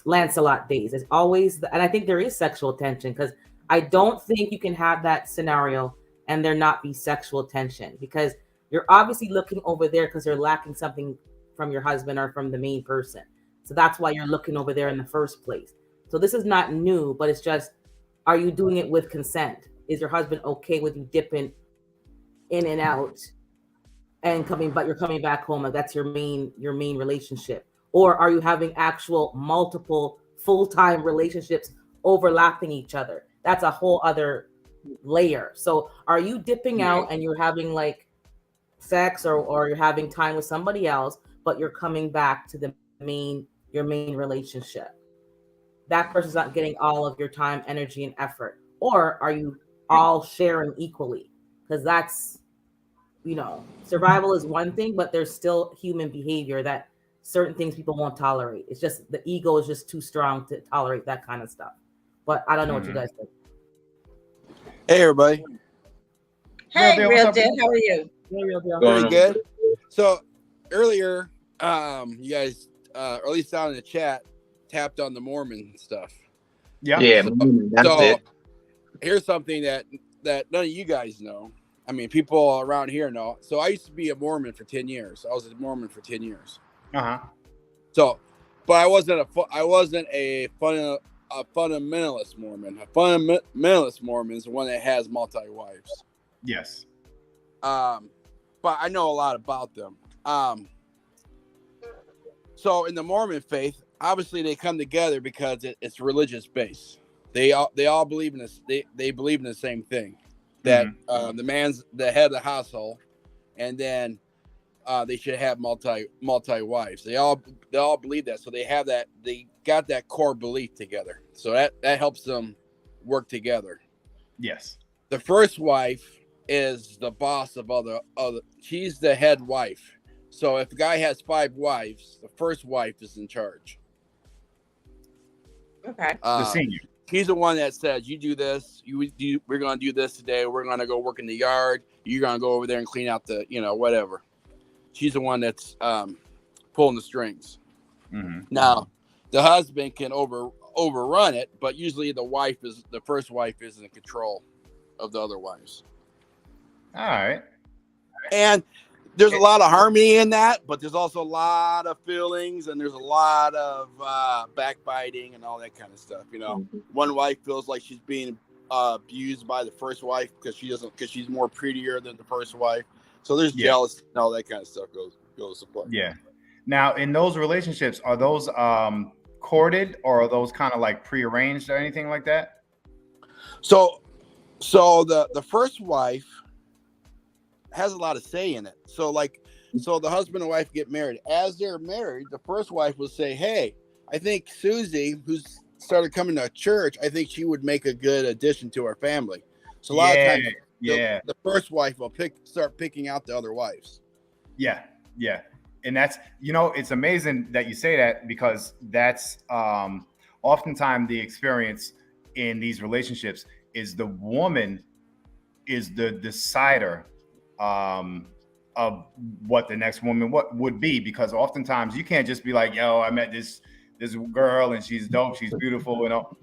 Lancelot days. It's always, and I think there is sexual tension, because I don't think you can have that scenario and there not be sexual tension, because you're obviously looking over there because you're lacking something from your husband or from the main person. So that's why you're looking over there in the first place. So this is not new, but it's just, are you doing it with consent? Is your husband okay with you dipping in and out and but you're coming back home, and that's your main relationship? Or are you having actual multiple full-time relationships overlapping each other? That's a whole other layer. So are you dipping out and you're having like sex or you're having time with somebody else, but you're coming back to your main relationship? That person's not getting all of your time, energy, and effort. Or are you all sharing equally? Because that's, survival is one thing, but there's still human behavior that certain things people won't tolerate. It's just the ego is just too strong to tolerate that kind of stuff. But I don't know what you guys think. Hey, everybody. Hey, Real Deal. How are you? Hey, Real Deal. Pretty good. So earlier, you guys, or at least down in the chat, tapped on the Mormon stuff. Yeah. So here's something that none of you guys know. I mean, people around here know. So I used to be a Mormon for 10 years. I was a Mormon for 10 years. So, but I wasn't a fundamentalist Mormon. A fundamentalist Mormon is the one that has multi-wives. Yes. But I know a lot about them. So in the Mormon faith, obviously they come together because it's religious based. They all believe in this. They believe in the same thing, that the man's the head of the household, and then they should have multi wives. They all believe that. So they have that. They got that core belief together. So that helps them work together. Yes. The first wife is the boss of other. She's the head wife. So if a guy has 5 wives, the first wife is in charge. Okay. The senior. He's the one that says, you do this, we're going to do this today. We're going to go work in the yard. You're going to go over there and clean out the, whatever. She's the one that's pulling the strings. Now, the husband can overrun it, but usually the first wife is in control of the other wives. All right. And there's a lot of harmony in that, but there's also a lot of feelings, and there's a lot of backbiting and all that kind of stuff. One wife feels like she's being abused by the first wife because she's more prettier than the first wife. So there's jealousy and all that kind of stuff goes to play. Yeah. Now, in those relationships, are those courted, or are those kind of like prearranged or anything like that? So the first wife has a lot of say in it. So the husband and wife get married. As they're married, the first wife will say, hey, I think Susie, who's started coming to church, I think she would make a good addition to our family. So a lot of times, the the first wife will start picking out the other wives. Yeah. And that's, it's amazing that you say that, because that's oftentimes the experience in these relationships is the woman is the decider of what the next woman would be, because oftentimes you can't just be like, yo, I met this girl and she's dope, she's beautiful,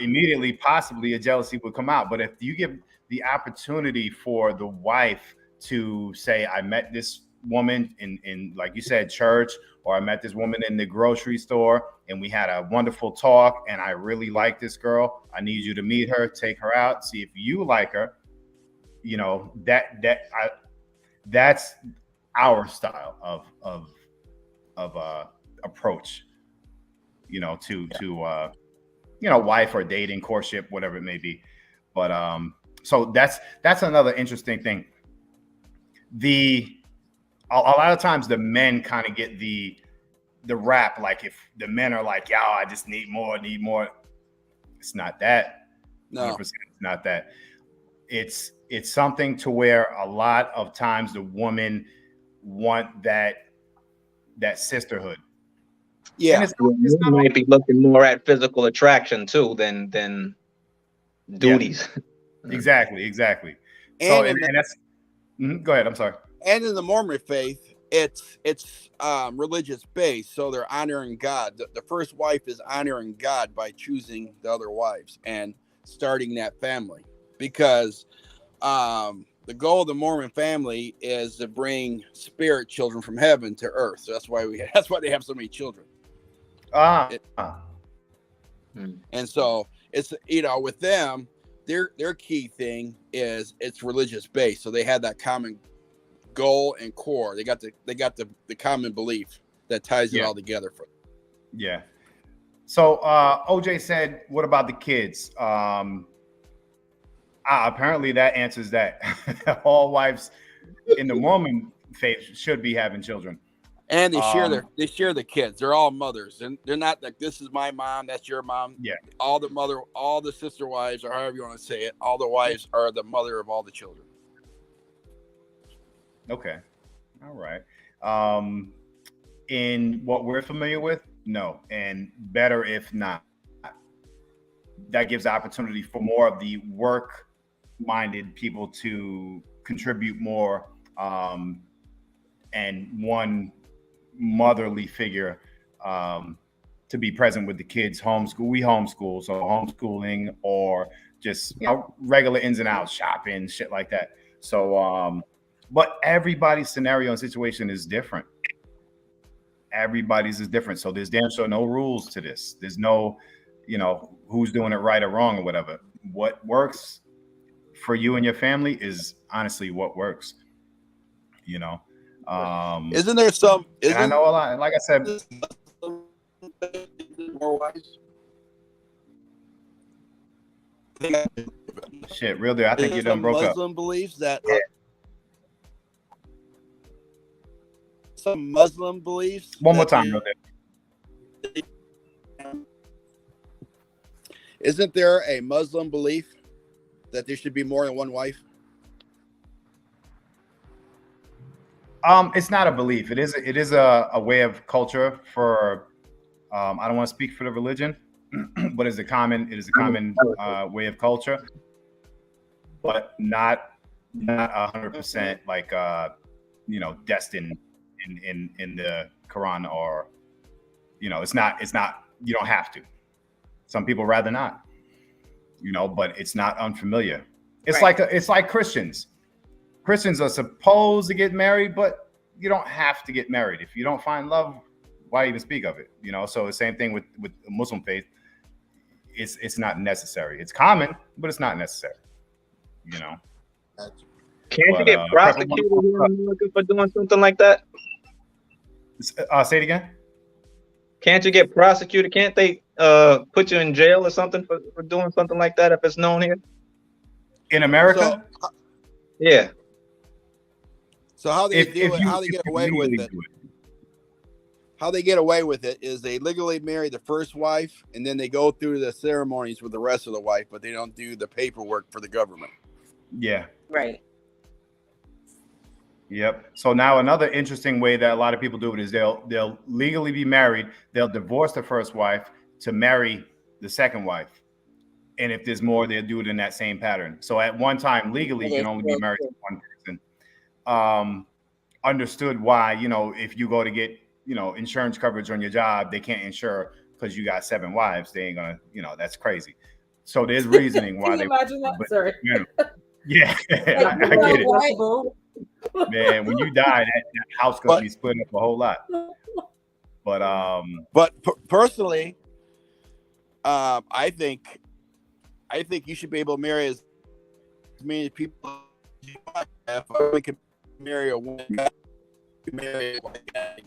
immediately possibly a jealousy would come out. But if you give the opportunity for the wife to say, I met this woman in like you said, church, or I met this woman in the grocery store and we had a wonderful talk and I really like this girl, I need you to meet her, take her out, see if you like her, that's our style of approach, to wife or dating, courtship, whatever it may be. But so that's another interesting thing. A lot of times the men kind of get the rap, like if the men are like, yo, I just need more. It's not that. No, 100% it's not that. It's something to where a lot of times the woman want that sisterhood. Yeah, and you might be looking more at physical attraction too than duties. Yeah. Exactly. So and that's go ahead. I'm sorry. And in the Mormon faith, it's religious based, so they're honoring God. The first wife is honoring God by choosing the other wives and starting that family, because the goal of the Mormon family is to bring spirit children from heaven to earth. So that's why they have so many children. And so it's with them, their key thing is it's religious based. So they had that common goal and core. They got the common belief that ties it all together for them. Yeah. So OJ said, what about the kids? Apparently that answers that. All wives in the Mormon faith should be having children. And they share the kids. They're all mothers, and they're not like, this is my mom, that's your mom. Yeah. All the sister wives, or however you want to say it, all the wives are the mother of all the children. Okay. All right. In what we're familiar with, no, and better if not. That gives opportunity for more of the work-minded people to contribute more, and one motherly figure to be present with the kids. We homeschool, so homeschooling or just regular ins and outs, shopping, shit like that. So but everybody's scenario and situation is different. Everybody's is different. So there's damn sure no rules to this. There's no, who's doing it right or wrong or whatever. What works for you and your family is honestly what works. Isn't there some? I know a lot. Like I said, more wives. Shit, real deal. I think you done broke up. Muslim beliefs that. Some Muslim beliefs. One more time, real deal. Isn't there a Muslim belief that there should be more than one wife? It's not a belief. It is a way of culture for. I don't want to speak for the religion, but it is a common way of culture, but not 100% like destined in the Quran, or it's not. You don't have to. Some people rather not. But it's not unfamiliar. It's right. It's like Christians. Christians are supposed to get married, but you don't have to get married. If you don't find love, why even speak of it? So the same thing with Muslim faith. It's not necessary. It's common, but it's not necessary. Can't you get prosecuted for doing something like that? Say it again. Can't you get prosecuted? Can't they put you in jail or something for doing something like that if it's known here? In America? Yeah. So how they do it? How they get away with it? How they get away with it is they legally marry the first wife, and then they go through the ceremonies with the rest of the wife, but they don't do the paperwork for the government. Yeah. Right. Yep. So now another interesting way that a lot of people do it is they'll legally be married, they'll divorce the first wife to marry the second wife. And if there's more, they'll do it in that same pattern. So at one time, legally, you can only be married to one person. Understood why, if you go to get, insurance coverage on your job, they can't insure because you got 7 wives. They ain't gonna, that's crazy. So there's reasoning why Can you imagine that? Sorry. Yeah, I get it. Man, when you die, that house gonna be split up a whole lot. But personally, I think you should be able to marry as many people as you want. If a woman can marry a woman, marry a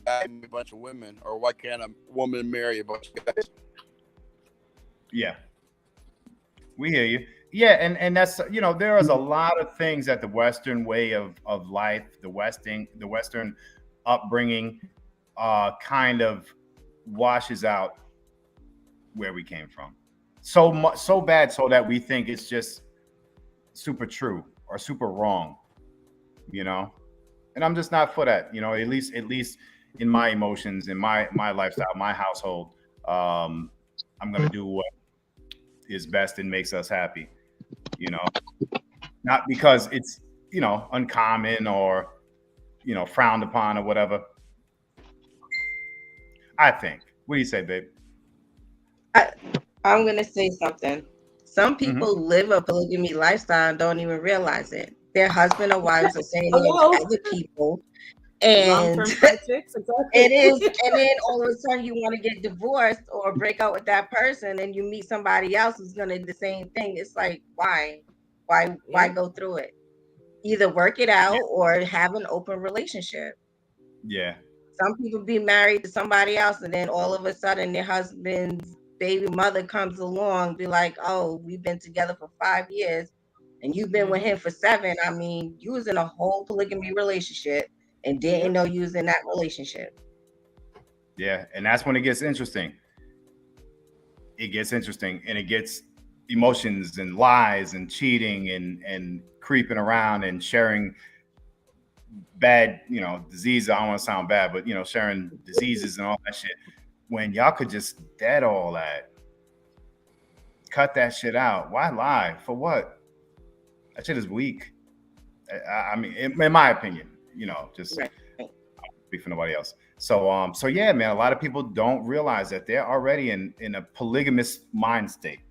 guy, a bunch of women, or why can't a woman marry a bunch of guys? Yeah, we hear you. Yeah, and that's there is a lot of things that the Western way of life, the Western upbringing, kind of washes out where we came from. So much, so bad, so that we think it's just super true or super wrong, And I'm just not for that, At least in my emotions, in my lifestyle, my household, I'm gonna do what is best and makes us happy. Not because it's uncommon or frowned upon or whatever. I think. What do you say, babe? I'm gonna say something. Some people live a polygamy lifestyle and don't even realize it. Their husband or wives are saying to other people, and it is, and then all of a sudden you want to get divorced or break up with that person, and you meet somebody else who's gonna do the same thing. It's like, why go through it? Either work it out or have an open relationship. Yeah. Some people be married to somebody else, and then all of a sudden their husband's baby mother comes along, be like, "Oh, we've been together for 5 years, and you've been with him for 7. I mean, you was in a whole polygamy relationship and didn't know you was in that relationship." Yeah, and that's when it gets interesting. It gets interesting, and it gets emotions and lies and cheating and creeping around and sharing bad, disease. I don't want to sound bad, but sharing diseases and all that shit. When y'all could just dead all that, cut that shit out. Why lie? For what? That shit is weak. I mean, in my opinion, just speak for nobody else. So yeah, man, a lot of people don't realize that they're already in a polygamous mind state,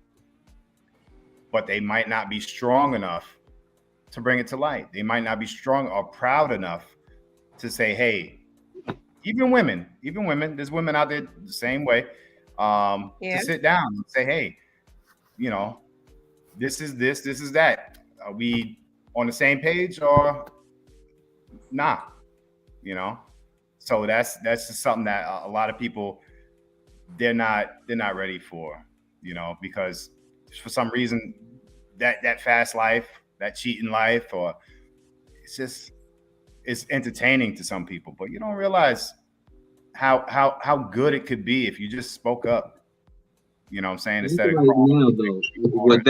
but they might not be strong enough to bring it to light. They might not be strong or proud enough to say, hey, even women, there's women out there the same way, to sit down and say, hey, this is this is that. Are we on the same page or not? So that's just something that a lot of people, they're not ready for, because for some reason that fast life, that cheating life, or it's entertaining to some people, but you don't realize how good it could be if you just spoke up. You know what I'm saying? Instead of now, though, with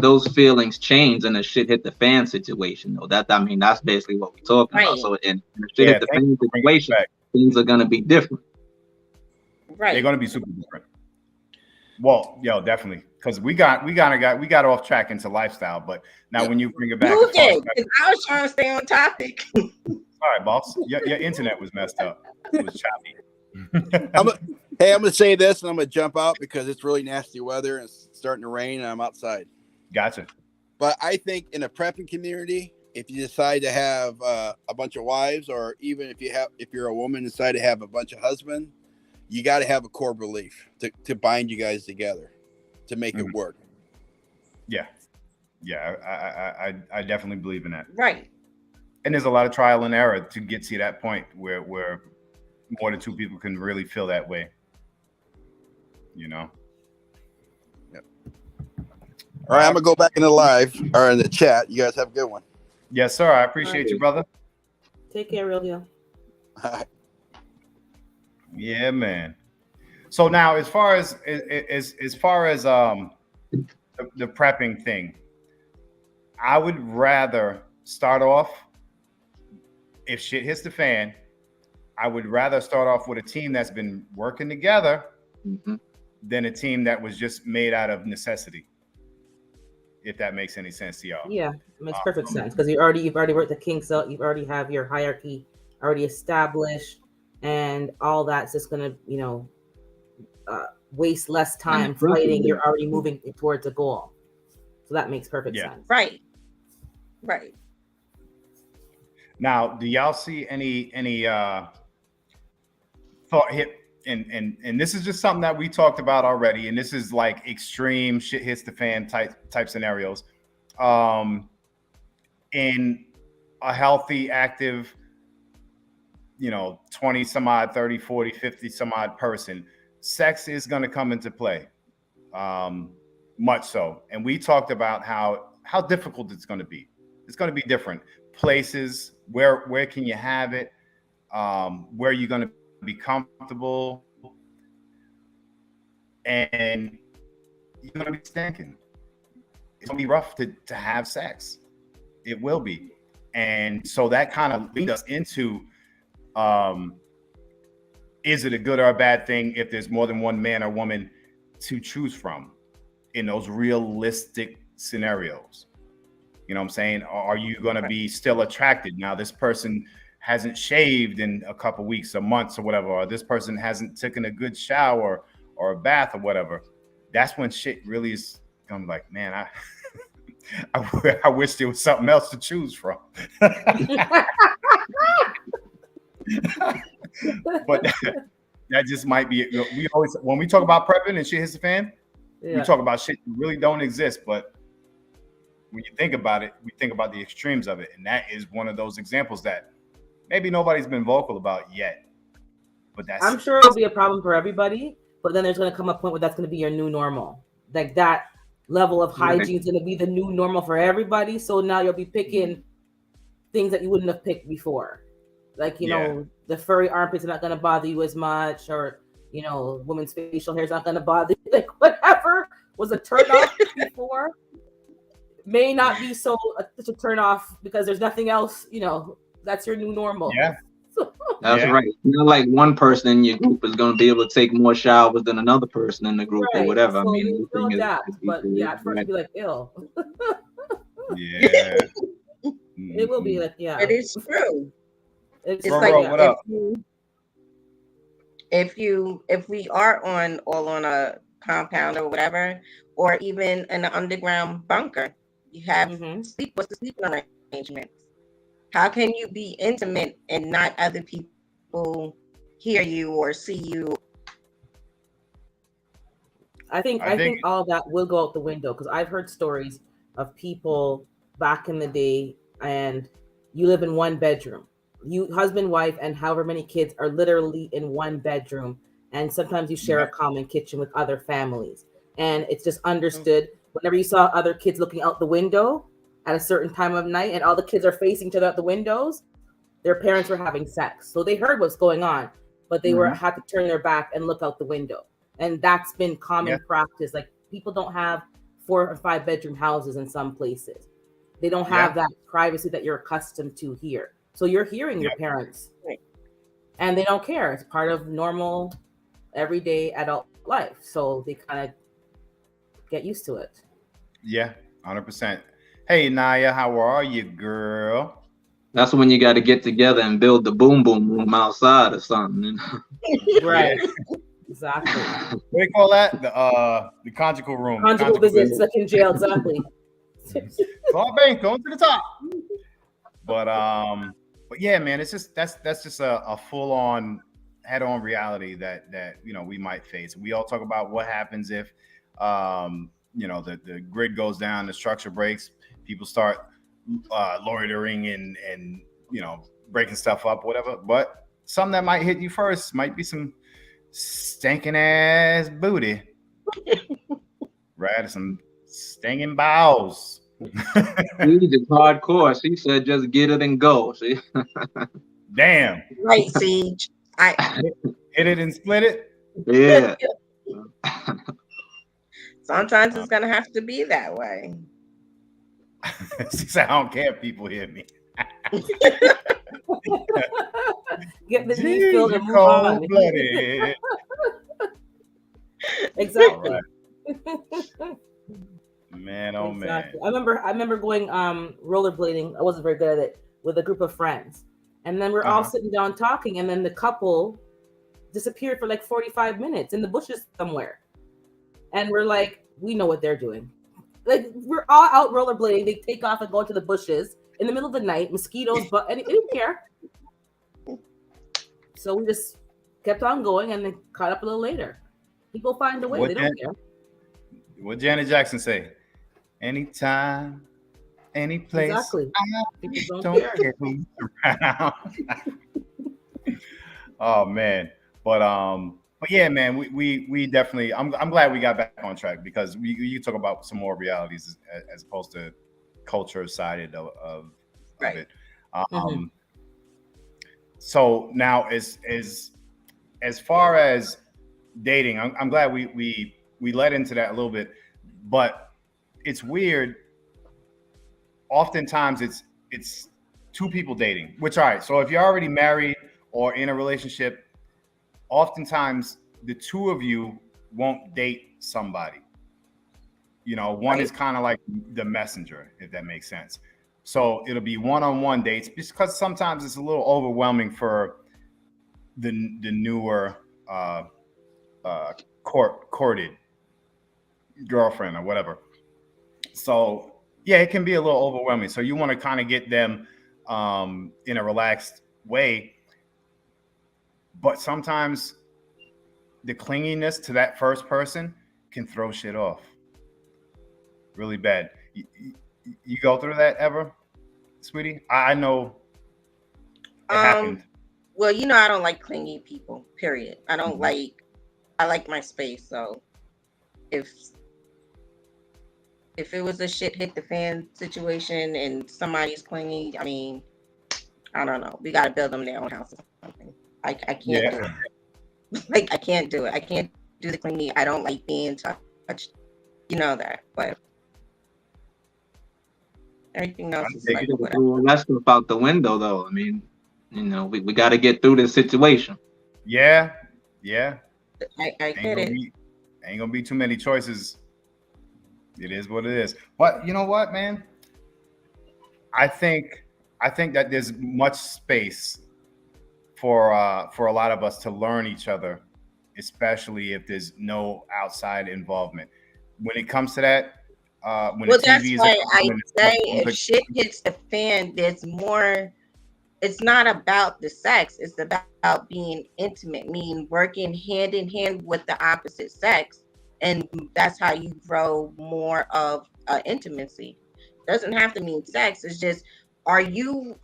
those feelings change and the shit hit the fan situation, though. That's basically what we're talking about. So in the shit hit the fan situation, things are gonna be different. Right. They're gonna be super different. Well, definitely, because we got off track into lifestyle, but now when you bring it back, you did, because I was trying to stay on topic. All right, boss. Your internet was messed up. It was choppy. I'm gonna say this, and I'm gonna jump out because it's really nasty weather and it's starting to rain, and I'm outside. Gotcha. But I think in a prepping community, if you decide to have a bunch of wives, or even if you're a woman and decide to have a bunch of husbands, you got to have a core belief to bind you guys together, to make it work. Yeah, I definitely believe in that. Right. And there's a lot of trial and error to get to that point where more than 2 people can really feel that way. Yep. All right, I'm gonna go back in the live or in the chat. You guys have a good one. Yes, sir. I appreciate you, brother. Take care, real deal. Yeah, man. So now, as far as the prepping thing, I would rather start off, if shit hits the fan, I would rather start off with a team that's been working together than a team that was just made out of necessity. If that makes any sense to y'all. Yeah, it makes perfect sense because you've already worked the kinks out. You already have your hierarchy already established, and all that's just gonna, waste less time fighting. You're already moving towards a goal, so that makes perfect sense. Right. Now, do y'all see any thought hit? And this is just something that we talked about already, and this is like extreme shit hits the fan type scenarios. In a healthy, active, 20 some odd, 30, 40, 50 some odd person, sex is going to come into play, much so. And we talked about how difficult it's going to be. It's going to be different places. Where can you have it? Where you're going to be comfortable, and you're going to be stinking. It's going to be rough to have sex. It will be. And so that kind of leads us into, is it a good or a bad thing if there's more than one man or woman to choose from in those realistic scenarios? You know what I'm saying? Are you going to be still attracted? Now, this person hasn't shaved in a couple weeks or months or whatever, or this person hasn't taken a good shower or a bath or whatever. That's when shit really is going to be like, man, I wish there was something else to choose from. But that just might be, we always, when we talk about prepping and shit hits the fan, we talk about shit that really don't exist. But when you think about it, we think about the extremes of it. And that is one of those examples that maybe nobody's been vocal about yet. But I'm sure it'll be a problem for everybody, but then there's going to come a point where that's going to be your new normal. Like that level of hygiene is going to be the new normal for everybody. So now you'll be picking things that you wouldn't have picked before. Like, the furry armpits are not going to bother you as much, or, women's facial hair is not going to bother you. Like, whatever was a turn off before may not be such a turn off because there's nothing else, that's your new normal. Yeah. That's right. Not like one person in your group is going to be able to take more showers than another person in the group or whatever. So I mean, you'll adapt, but at first you'll be like, ew. Yeah. It will be like, It is true. It's bro, like what up? If we are all on a compound or whatever, or even in an underground bunker, you have what's the sleeping arrangements? How can you be intimate and not other people hear you or see you? I think all that will go out the window, because I've heard stories of people back in the day, and you live in one bedroom. You, husband, wife, and however many kids are literally in one bedroom, and sometimes you share a common kitchen with other families. And it's just understood whenever you saw other kids looking out the window at a certain time of night, and all the kids are facing each other out the windows, their parents were having sex. So they heard what's going on, but they had to turn their back and look out the window. And that's been common practice. Like, people don't have 4 or 5 bedroom houses in some places. They don't have that privacy that you're accustomed to here. So you're hearing your parents, and they don't care. It's part of normal, everyday adult life. So they kind of get used to it. Yeah, 100%. Hey, Naya, how are you, girl? That's when you got to get together and build the boom boom room outside or something. Right. Exactly. What do they call that? The conjugal room. Conjugal visits, like in jail, exactly. Clark Bank, going to the top. But yeah, man, it's just that's just a full on head on reality that we might face. We all talk about what happens if the grid goes down, the structure breaks, people start loitering and breaking stuff up, whatever. But something that might hit you first might be some stinking ass booty, right? Some stinging bowels. He's just hardcore. She said, "Just get it and go." See? Damn. Right, Siege. I hit it and split it. Yeah. Sometimes it's gonna have to be that way. She said, I don't care if people hear me. Get the need filled and move on. Cold-blooded. Exactly. Right. Man, oh Exactly. man. I remember going rollerblading. I wasn't very good at it with a group of friends. And then we're all sitting down talking, and then the couple disappeared for like 45 minutes in the bushes somewhere. And we're like, we know what they're doing. Like, we're all out rollerblading. They take off and go into the bushes in the middle of the night, mosquitoes, but they didn't care. So we just kept on going and then caught up a little later. People find a way. They don't care. What Janet Jackson say? Anytime, any place. Exactly. People don't care who's around. Oh man. But yeah, man, we definitely I'm glad we got back on track, because you talk about some more realities as opposed to culture sided of it. So now as far as dating, I'm glad we led into that a little bit, but it's weird. Oftentimes it's two people dating, which, all right, so if you're already married or in a relationship, oftentimes the two of you won't date somebody. You know, one is kind of like the messenger, if that makes sense. So it'll be one-on-one dates, because sometimes it's a little overwhelming for the newer courted girlfriend or whatever. So yeah, it can be a little overwhelming. So you want to kind of get them in a relaxed way. But sometimes the clinginess to that first person can throw shit off really bad. You go through that ever, sweetie? I know it happened. Well, you know, I don't like clingy people, period. I don't I like my space. So if it was a shit hit the fan situation and somebody's clingy, I mean, I don't know. We got to build them their own house or something. I can't do it. Like, I can't do it. I can't do the clingy. I don't like being touched. You know that. But everything else is like whatever. That's out the window, though. I mean, you know, we got to get through this situation. Yeah. I get it. Ain't gonna be too many choices. It is what it is. But you know what, man? I think that there's much space for a lot of us to learn each other, especially if there's no outside involvement. When it comes to that, when the that's TV why is I say if shit hits the fan, there's more. It's not about the sex. It's about being intimate, meaning working hand in hand with the opposite sex, and that's how you grow more of intimacy. Doesn't have to mean sex. It's just, are you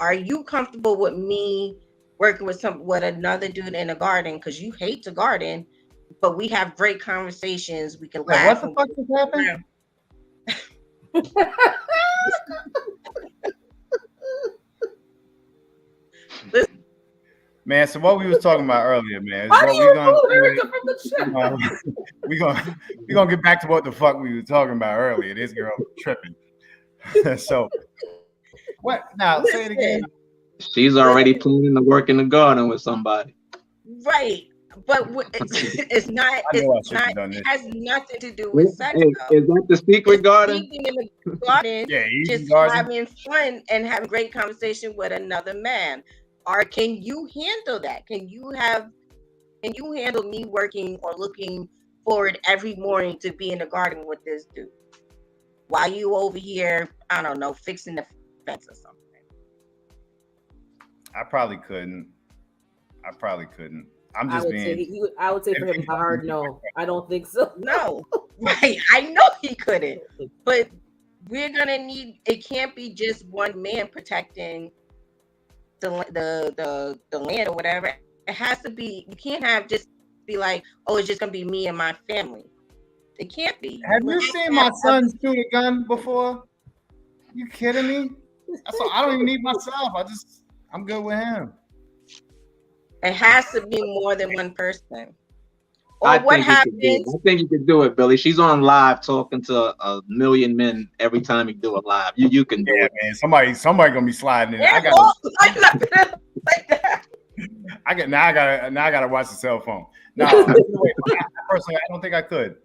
comfortable with me working with another dude in a garden, because you hate to garden, but we have great conversations. We can laugh. What the fuck just happened? Man, so what we was talking about earlier, man, is what we're gonna get back to what the fuck we were talking about earlier. This girl tripping. So what now? Say it again. She's already planning to work in the garden with somebody. Right. But it's not. It has nothing to do with sex. Is that the secret garden? Sleeping in the garden, just having fun and having great conversation with another man. Or can you handle that? Can you handle me working or looking forward every morning to be in the garden with this dude while you over here, I don't know, fixing the fence or something? I probably couldn't. I'm just I would say for him, hard no. I don't think so. No, right? I know he couldn't, but we're gonna need. It can't be just one man protecting the land or whatever. It has to be. You can't have just be like, oh, it's just gonna be me and my family. It can't be. Have you seen my son shoot a gun before? You kidding me? So I don't even need myself. I'm good with him. It has to be more than one person. Or what happened? I think you can do it, Billy. She's on live talking to a million men every time you do it live. You can do it, man. Somebody gonna be sliding in. Yeah, I gotta watch the cell phone. No, personally, I don't think I could.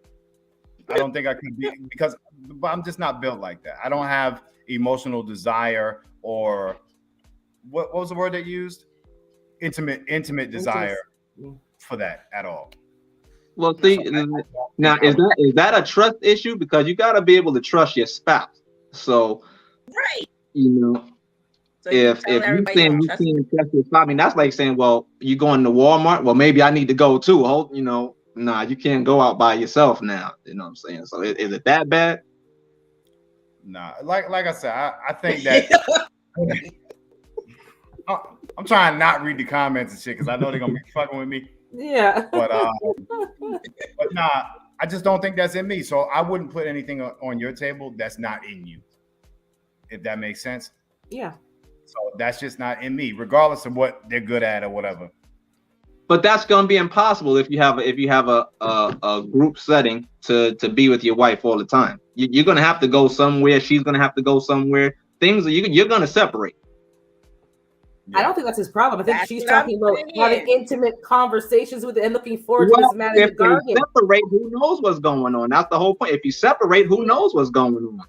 Because I'm just not built like that. I don't have emotional desire or what was the word they used? Intimate desire for that at all. Well, see, now is that a trust issue? Because you got to be able to trust your spouse. So, right, so if you saying you can't trust your spouse, I mean that's like saying, well, you going to Walmart? Well, maybe I need to go too. Nah, you can't go out by yourself now. You know what I'm saying? So is it that bad? Nah, like I said, I think that I'm trying to not read the comments and shit because I know they're gonna be fucking with me. Yeah. But nah, I just don't think that's in me. So I wouldn't put anything on your table that's not in you. If that makes sense. Yeah. So that's just not in me, regardless of what they're good at or whatever. But that's gonna be impossible if you have a group setting to be with your wife all the time. You're gonna have to go somewhere. She's gonna have to go somewhere. You're gonna separate. I don't think that's his problem. I think she's talking about having intimate conversations with it and looking forward to this man in the garden. If you separate, who knows what's going on? That's the whole point. If you separate, who knows what's going on?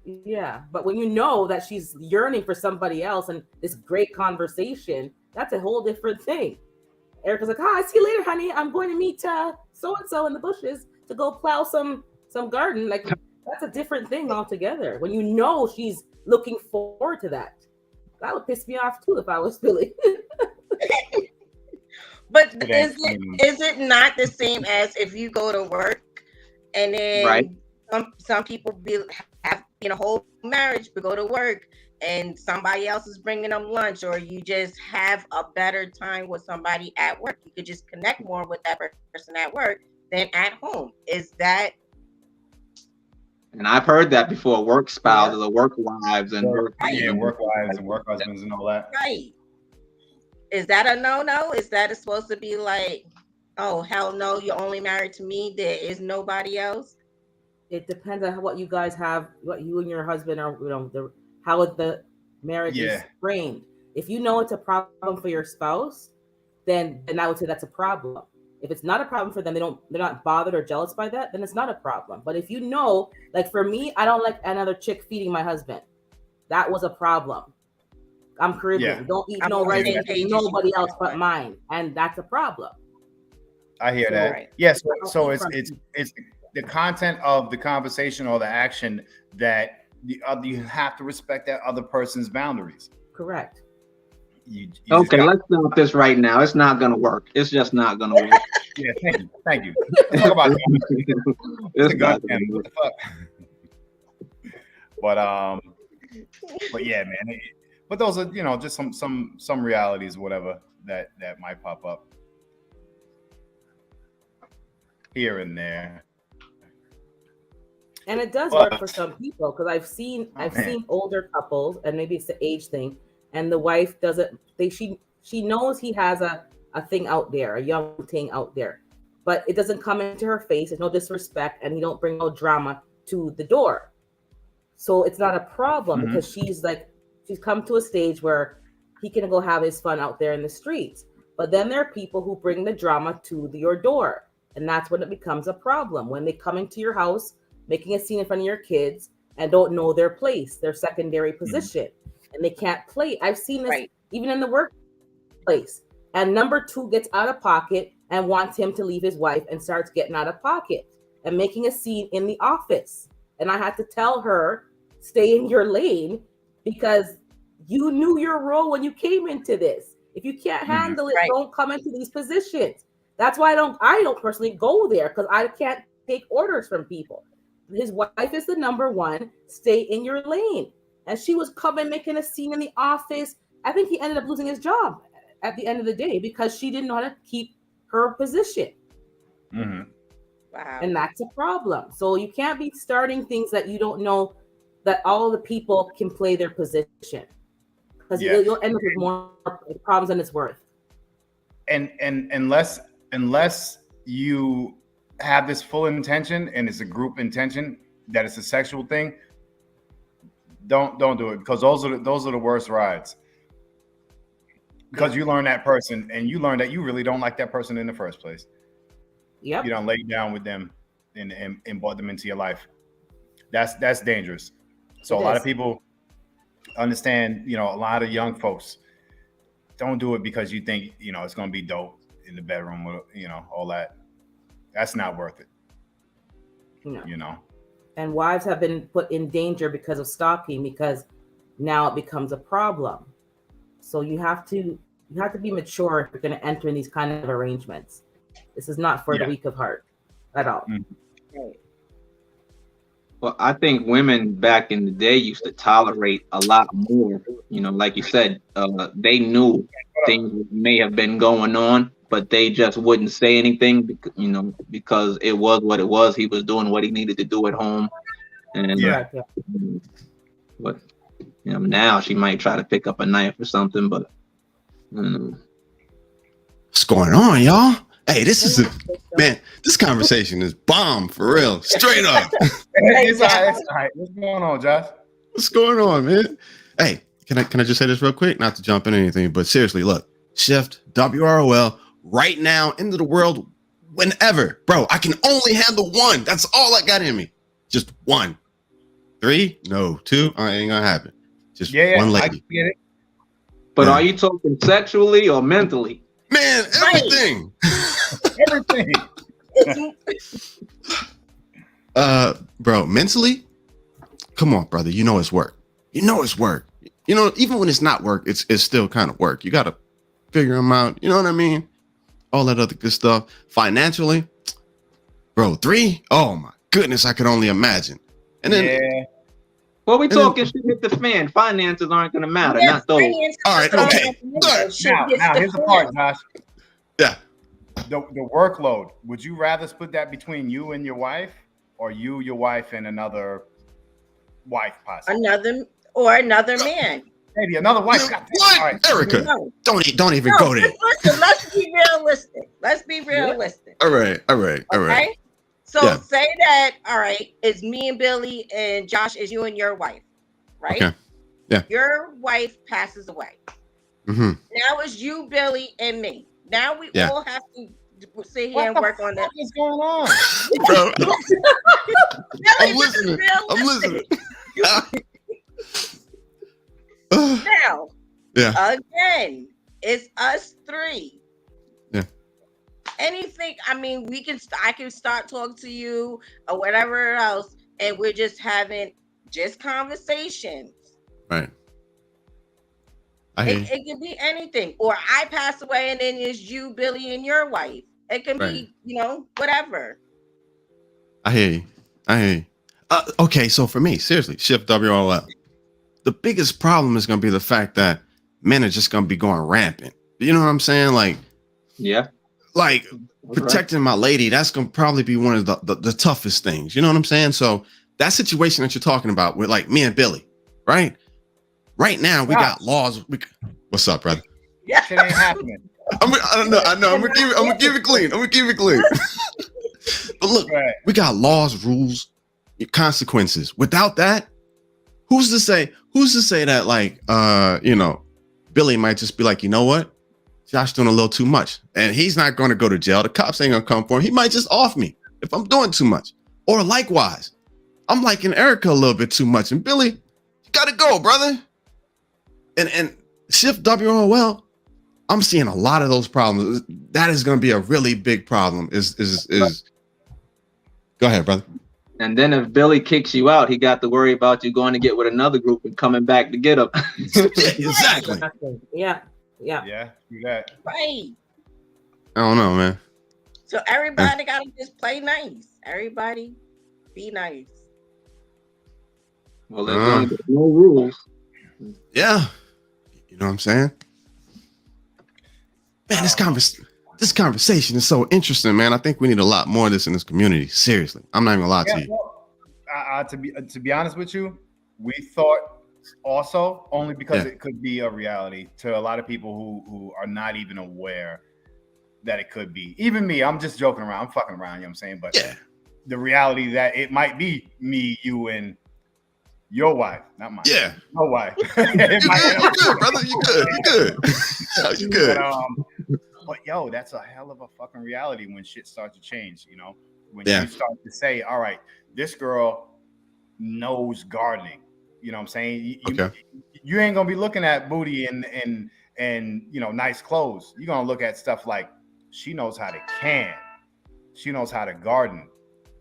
Yeah, but when you know that she's yearning for somebody else and this great conversation, that's a whole different thing. Erica's like, "I see you later, honey. I'm going to meet so-and-so in the bushes to go plow some garden." Like, that's a different thing altogether. When you know she's looking forward to that. That would piss me off too if I was Billy. But is it not the same as if you go to work and then some people have a whole marriage but go to work and somebody else is bringing them lunch, or you just have a better time with somebody at work? You could just connect more with that person at work than at home. Is that? And I've heard that before: work spouses or work wives and work wives and work husbands and all that. Right? Is that a no? Is that supposed to be like, oh hell no, you're only married to me? There is nobody else. It depends on what you guys have, what you and your husband are, how the marriage is framed. If you know it's a problem for your spouse, then I would say that's a problem. If it's not a problem for them, they're not bothered or jealous by that, then it's not a problem. But if you know, like for me, I don't like another chick feeding my husband. That was a problem. I'm Caribbean. Yeah. Don't eat no rice with nobody else but mine. And that's a problem. I hear that. Right. Yes. So it's the content of the conversation or the action that you have to respect that other person's boundaries. Correct. Okay, let's stop this right now. It's not gonna work. It's just not gonna work. Yeah, thank you. Let's talk about it's not gonna work. But yeah, man. But those are just some realities, whatever that might pop up here and there. And it does work for some people, because I've seen older couples, and maybe it's the age thing, and the wife doesn't. She knows he has a thing out there, a young thing out there, but it doesn't come into her face. There's no disrespect, and he don't bring no drama to the door. So it's not a problem because she's come to a stage where he can go have his fun out there in the streets. But then there are people who bring the drama to your door, and that's when it becomes a problem. When they come into your house, making a scene in front of your kids and don't know their place, their secondary position, and they can't play. I've seen this even in the workplace. And number two gets out of pocket and wants him to leave his wife and starts getting out of pocket and making a scene in the office. And I had to tell her, stay in your lane, because you knew your role when you came into this. If you can't handle it, don't come into these positions. That's why I don't personally go there, because I can't take orders from people. His wife is the number one. Stay in your lane. And she was coming, making a scene in the office. I think he ended up losing his job at the end of the day because she didn't know how to keep her position. Wow. And that's a problem. So you can't be starting things that you don't know that all the people can play their position, because you'll end up with more problems than it's worth. And unless you have this full intention and it's a group intention that it's a sexual thing, don't do it, because those are the worst rides. Because you learn that person and you learn that you really don't like that person in the first place. Yep. You don't lay down with them and brought them into your life. That's dangerous. So a lot of people understand, a lot of young folks don't do it because you think, it's going to be dope in the bedroom, or, all that. That's not worth it. No. And wives have been put in danger because of stalking, because now it becomes a problem. So you have to be mature if you're going to enter in these kind of arrangements. This is not for the weak of heart at all. Mm-hmm. Right. Well, I think women back in the day used to tolerate a lot more. Like you said, they knew things may have been going on, but they just wouldn't say anything, because it was what it was. He was doing what he needed to do at home. And but now she might try to pick up a knife or something, but what's going on, y'all? Hey, this conversation is bomb for real. Straight up. It's all right. What's going on, Josh? What's going on, man? Hey, can I just say this real quick? Not to jump in anything, but seriously, look, shift WROL right now into the world whenever. Bro, I can only handle one. That's all I got in me. Just one. 3? No. 2? Ain't gonna happen. Just one lady. I get it. But are you talking sexually or mentally? Man, everything. Everything. Bro, mentally, come on, brother. It's work. It's work. Even when it's not work, it's still kind of work. You gotta figure them out. You know what I mean? All that other good stuff. Financially, bro, 3? Oh my goodness, I could only imagine. And then well, we talking shit hit the fan. Finances aren't gonna matter, not those. All right, okay. Now here's the part, Josh. Yeah. The workload. Would you rather split that between you and your wife, or you, your wife, and another wife, possibly? Another man. Maybe another wife. What? Right. Erica, don't even go there. Listen, let's be realistic. All right. Okay? So say that, all right, it's me and Billy, and Josh is you and your wife, right? Okay. Yeah. Your wife passes away. Mm-hmm. Now it's you, Billy, and me. Now we all have to sit here and work on that. What is going on? Bro, I'm listening. Now, again, it's us 3. Yeah. Anything, I can start talking to you or whatever else, and we're just having conversations. Right. It can be anything. Or I pass away and then it's you, Billy, and your wife. It can be, whatever. I hear you. Okay, so for me, seriously, shift WRL. The biggest problem is going to be the fact that men are just going to be going rampant. You know what I'm saying? Protecting my lady, that's going to probably be one of the toughest things. You know what I'm saying? So that situation that you're talking about with like me and Billy, right? Right now, we got laws. What's up, brother? Yeah, shit ain't happening. I know. I'm gonna keep it clean. But look, we got laws, rules, consequences. Without that, who's to say that Billy might just be like, you know what? Josh doing a little too much, and he's not going to go to jail. The cops ain't gonna come for him. He might just off me if I'm doing too much. Or likewise, I'm liking Erica a little bit too much, and Billy, you gotta go, brother. And shift WROL, I'm seeing a lot of those problems. That is going to be a really big problem. Go ahead, brother. And then if Billy kicks you out, he got to worry about you going to get with another group and coming back to get him. Exactly. Yeah. Do that. Right. I don't know, man. So everybody got to just play nice. Everybody be nice. Well, there's no rules. Yeah. You know what I'm saying? Man, this conversation is so interesting, man. I think we need a lot more of this in this community. Seriously. I'm not even gonna lie to you. Well, to be honest with you, we thought also only because it could be a reality to a lot of people who are not even aware that it could be. Even me, I'm just joking around. I'm fucking around, you know what I'm saying? But Yeah. the reality that it might be me, you, and your wife, not mine. Yeah. Your wife. You good, brother. You good. You good. But yo, that's a hell of a fucking reality when shit starts to change, you know? When Yeah. you start to say, all right, this girl knows gardening. You know what I'm saying? You ain't gonna be looking at booty and you know, nice clothes. You're gonna look at stuff like she knows how to can, she knows how to garden,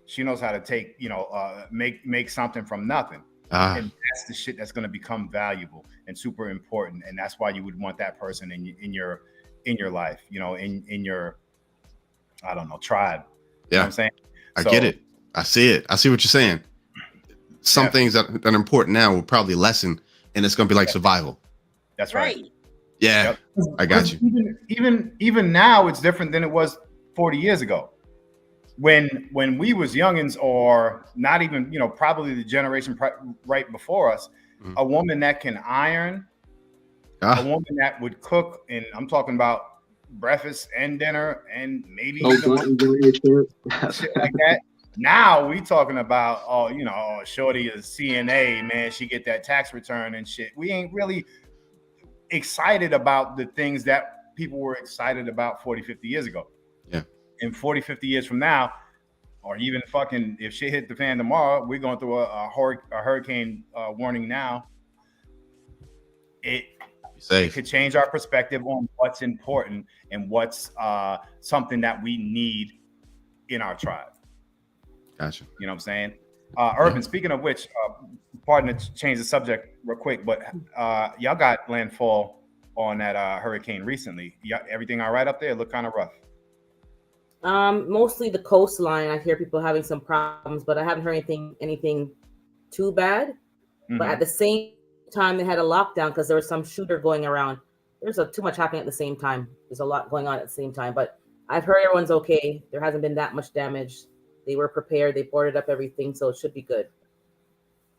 she knows how to take, you know, make something from nothing. And that's the shit that's gonna become valuable and super important. And that's why you would want that person in your life, you know, in your, I don't know, tribe. You know what I'm saying? I get it. I see it. I see what you're saying. Some things that are important now will probably lessen, and it's going to be like survival. That's right. Yeah, I got you. Even now, it's different than it was 40 years ago. When we was youngins, or not even, you know, probably the generation right before us, a woman that can iron, a woman that would cook, and I'm talking about breakfast and dinner and maybe shit like that. Now we talking about, oh, you know, shorty is CNA, man, she get that tax return and shit. We ain't really excited about the things that people were excited about 40, 50 years ago. Yeah. And 40, 50 years from now, or even fucking if shit hit the fan tomorrow, we're going through a hurricane warning now. It could change our perspective on what's important and what's something that we need in our tribe. Gotcha. You know what I'm saying? Urban, speaking of which, pardon to change the subject real quick, but y'all got landfall on that hurricane recently. Everything all right up there? It looked kind of rough. Mostly the coastline. I hear people having some problems, but I haven't heard anything too bad. But at the same time, they had a lockdown because there was some shooter going around. There's too much happening at the same time. There's a lot going on at the same time, but I've heard everyone's okay. There hasn't been that much damage. They were prepared. They boarded up everything, so it should be good.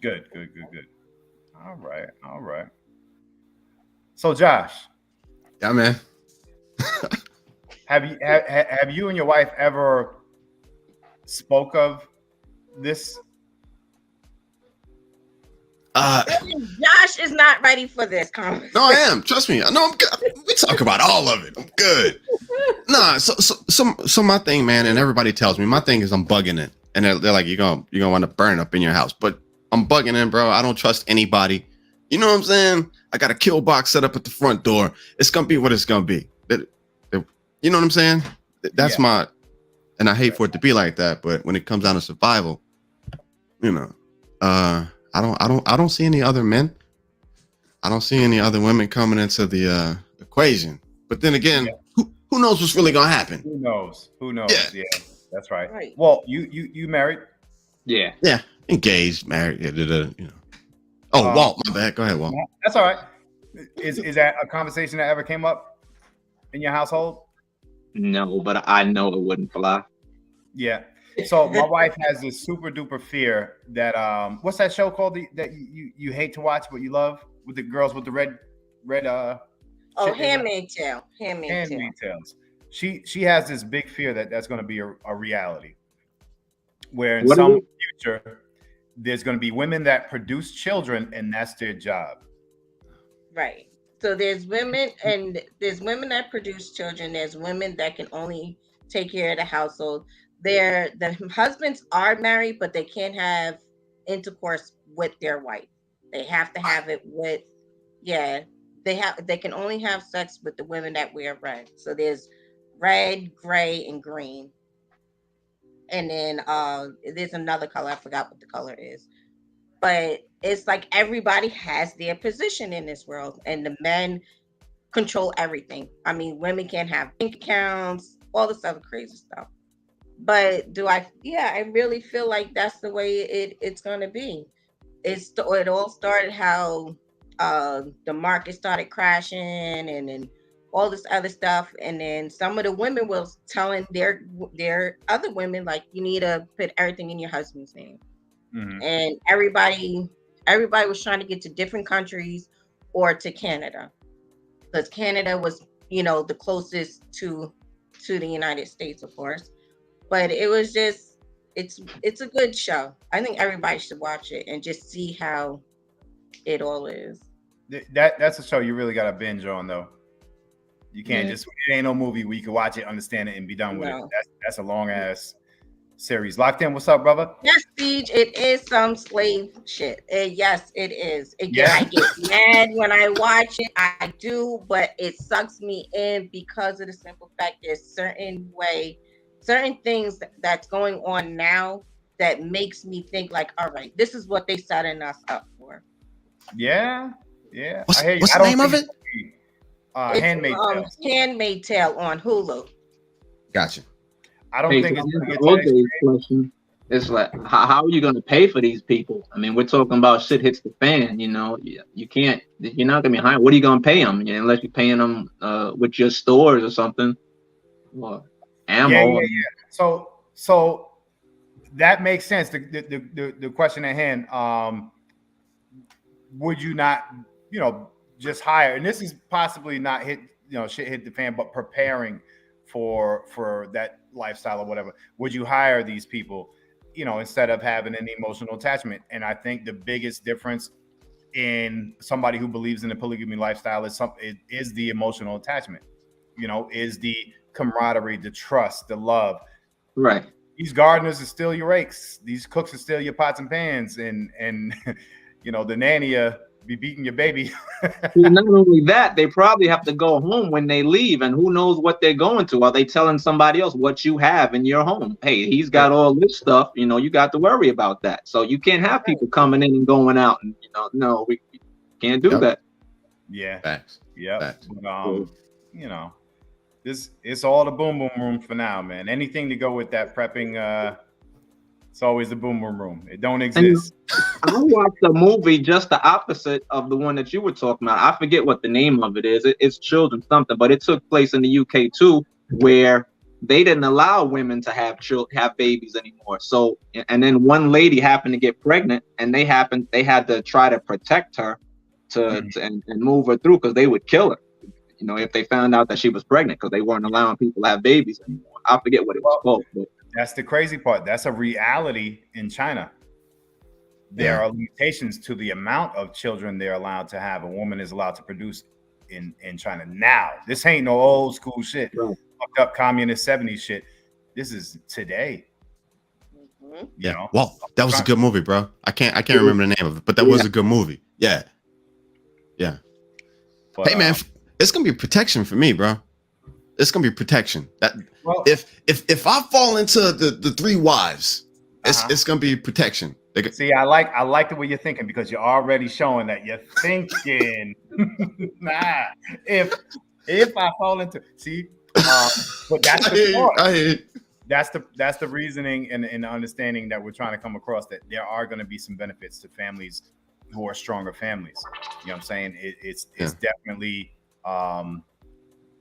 Good. All right. So, Josh. Yeah, man. Have you and your wife ever spoke of this? Josh is not ready for this conversation. No, I am. Trust me. I know I'm good. We talk about all of it. I'm good. Nah, so my thing, man, and everybody tells me my thing is I'm bugging it, and they're like, you're gonna want to burn up in your house, but I'm bugging in, bro. I don't trust anybody. You know what I'm saying? I got a kill box set up at the front door. It's gonna be what it's gonna be. You know what I'm saying? That's my, and I hate for it to be like that, but when it comes down to survival, you know, I don't see any other men. I don't see any other women coming into the equation. But then again, who knows what's really gonna happen? Who knows? Yeah, that's right. Right. Well, you married? Yeah. Engaged, married. You know. Oh, Walt, my bad. Go ahead, Walt. That's all right. Is that a conversation that ever came up in your household? No, but I know it wouldn't fly. Yeah. So my wife has this super duper fear that what's that show called that you hate to watch but you love, with the girls with the red Handmaid's Tale. Handmaid's Tales. She has this big fear that's going to be a reality, where in some future there's going to be women that produce children and that's their job. Right. So there's women that produce children. There's women that can only take care of the household. The husbands are married, but they can't have intercourse with their wife. They have to have it with, they can only have sex with the women that wear red. So there's red, gray, and green. And then there's another color. I forgot what the color is. But it's like everybody has their position in this world, and the men control everything. I mean, women can't have bank accounts, all this other crazy stuff. But I really feel like that's the way it's going to be. It all started how the market started crashing, and then all this other stuff. And then some of the women was telling their other women, like, you need to put everything in your husband's name. Mm-hmm. And everybody was trying to get to different countries or to Canada, because Canada was, the closest to to the United States, of course. But it was just it's a good show. I think everybody should watch it and just see how it all is. That's a show you really got to binge on, though. You can't Mhm. just. It ain't no movie where you can watch it, understand it, and be done with it. No. That's a long ass series. Locked in. What's up, brother? Yes, Siege, it is some slave shit. Yes, it is. Again, Yeah. I get mad when I watch it. I do, but it sucks me in because of the simple fact there's certain things that's going on now that makes me think like, all right, this is what they setting us up for. Yeah. What's, I hear you. what's I the don't name of think it? It's Handmaid's Tale. Handmaid's Tale on Hulu. Gotcha. I don't Hey, think so it's here's gonna the get to that OJ question. It's like, how are you going to pay for these people? I mean, we're talking about shit hits the fan. You can't. You're not going to be hiring. What are you going to pay them? Unless you're paying them with your stores or something, or ammo. Yeah. So that makes sense. The question at hand. Would you not, just hire? And this is possibly not shit hit the fan, but preparing for that lifestyle or whatever. Would you hire these people, instead of having an emotional attachment? And I think the biggest difference in somebody who believes in the polygamy lifestyle is the emotional attachment. Is the camaraderie, the trust, the love. Right. These gardeners are still your rakes. These cooks are still your pots and pans, and the nanny be beating your baby. Well, not only that, they probably have to go home when they leave, and who knows what they're going to. Are they telling somebody else what you have in your home? Hey, he's got all this stuff. You got to worry about that. So you can't have people coming in and going out, and no, we can't do that. Yeah. Facts. Yep. Facts. But, it's all the boom boom room for now, man. Anything to go with that prepping, it's always the boom boom room. It don't exist. I watched a movie just the opposite of the one that you were talking about. I forget what the name of it is. It's Children something, but it took place in the UK too, where they didn't allow women to have babies anymore. So, and then one lady happened to get pregnant, and they had to try to protect her and move her through, because they would kill her, if they found out that she was pregnant, because they weren't allowing people to have babies anymore. I forget what it was called. But that's the crazy part. That's a reality in China. There are limitations to the amount of children they're allowed to have. A woman is allowed to produce in China now. This ain't no old school shit, fucked up communist 70s shit. This is today. Yeah. Well, that was a good movie, bro. I can't remember the name of it, but that was a good movie. Yeah. But, hey, man, it's gonna be protection for me, bro. It's gonna be protection. If I fall into the three wives, it's gonna be protection. See, I like the way you're thinking, because you're already showing that you're thinking. Nah, if I fall into but that's that's the reasoning and the understanding that we're trying to come across, that there are going to be some benefits to families who are stronger families. You know what I'm saying? It's definitely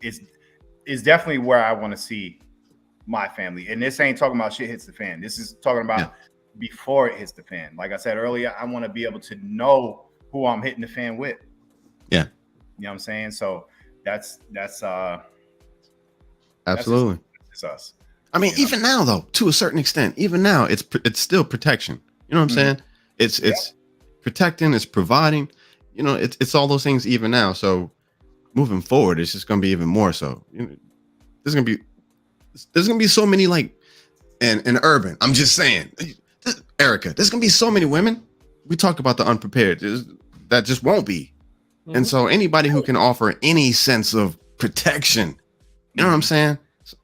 it's definitely where I want to see my family. And this ain't talking about shit hits the fan. This is talking about before it hits the fan. Like I said earlier, I want to be able to know who I'm hitting the fan with. Yeah. You know what I'm saying? So that's absolutely. It's us. I mean, even now though, to a certain extent, even now it's still protection. You know what I'm saying? It's protecting, it's providing, it's all those things even now. So moving forward, it's just going to be even more so. There's going to be so many, like, in urban, I'm just saying, Erica, there's going to be so many women. We talk about the unprepared. That just won't be. Mm-hmm. And so anybody who can offer any sense of protection, you know what I'm saying? So,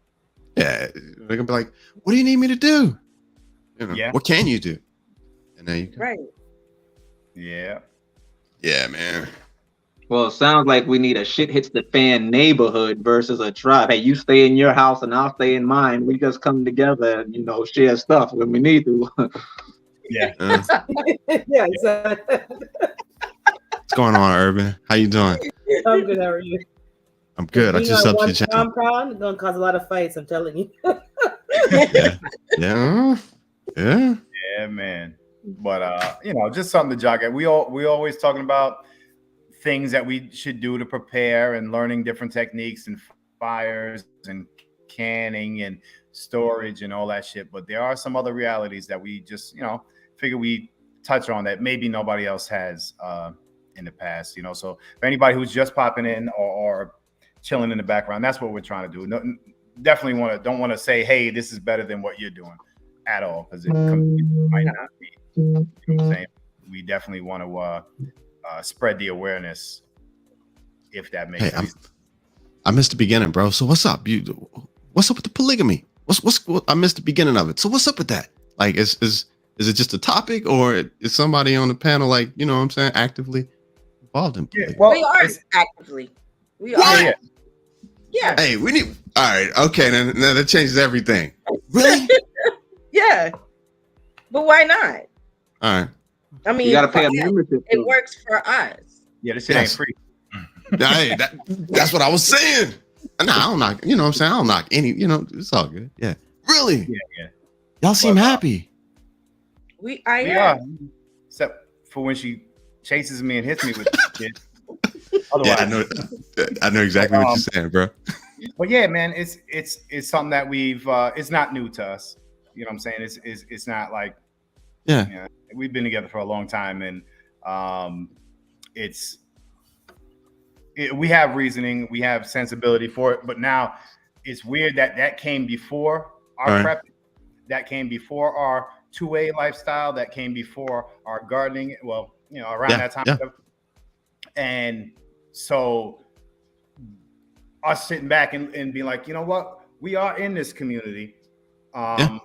they're going to be like, what do you need me to do? What can you do? And then you can. Right. Yeah. Yeah, man. Well, it sounds like we need a shit hits the fan neighborhood versus a tribe. Hey, you stay in your house and I'll stay in mine. We just come together and, share stuff when we need to. Yeah. Yeah, exactly. What's going on, Urban? How you doing? I'm good. How are you? I'm good. I just up your channel. It's gonna cause a lot of fights. I'm telling you. Yeah, man. But just something to jog at. We always talking about things that we should do to prepare, and learning different techniques and fires and canning and storage and all that shit. But there are some other realities that we just, figure we touch on that maybe nobody else has in the past, So for anybody who's just popping in or chilling in the background, that's what we're trying to do. No, definitely don't want to say, hey, this is better than what you're doing at all, because it might not be. You know what I'm saying? We definitely want to spread the awareness, if that makes sense. I missed the beginning, bro. So what's up? What's up with the polygamy? What, I missed the beginning of it. So what's up with that? Like, is it just a topic, or is somebody on the panel, like, you know what I'm saying, actively involved in polygamy? Well, we are actively. We are. Yeah. Hey, we need. All right. Okay. Then that changes everything. Really? Yeah. But why not? All right. I mean, you gotta pay a membership. It works for us. Yeah, this shit ain't free. Hey, that's what I was saying. Nah, I don't knock. You know what I'm saying? I don't knock any. It's all good. Yeah. Really? Yeah. Y'all seem happy. We are. Except for when she chases me and hits me with shit. Yeah, I know exactly what you're saying, bro. But yeah, man, it's something that we've it's not new to us. You know what I'm saying? It's not like we've been together for a long time, and we have reasoning, we have sensibility for it. But now it's weird that came before our prep, that came before our two-way lifestyle, that came before our gardening. Well, around that time. Yeah. And so us sitting back and being like, you know what, we are in this community, and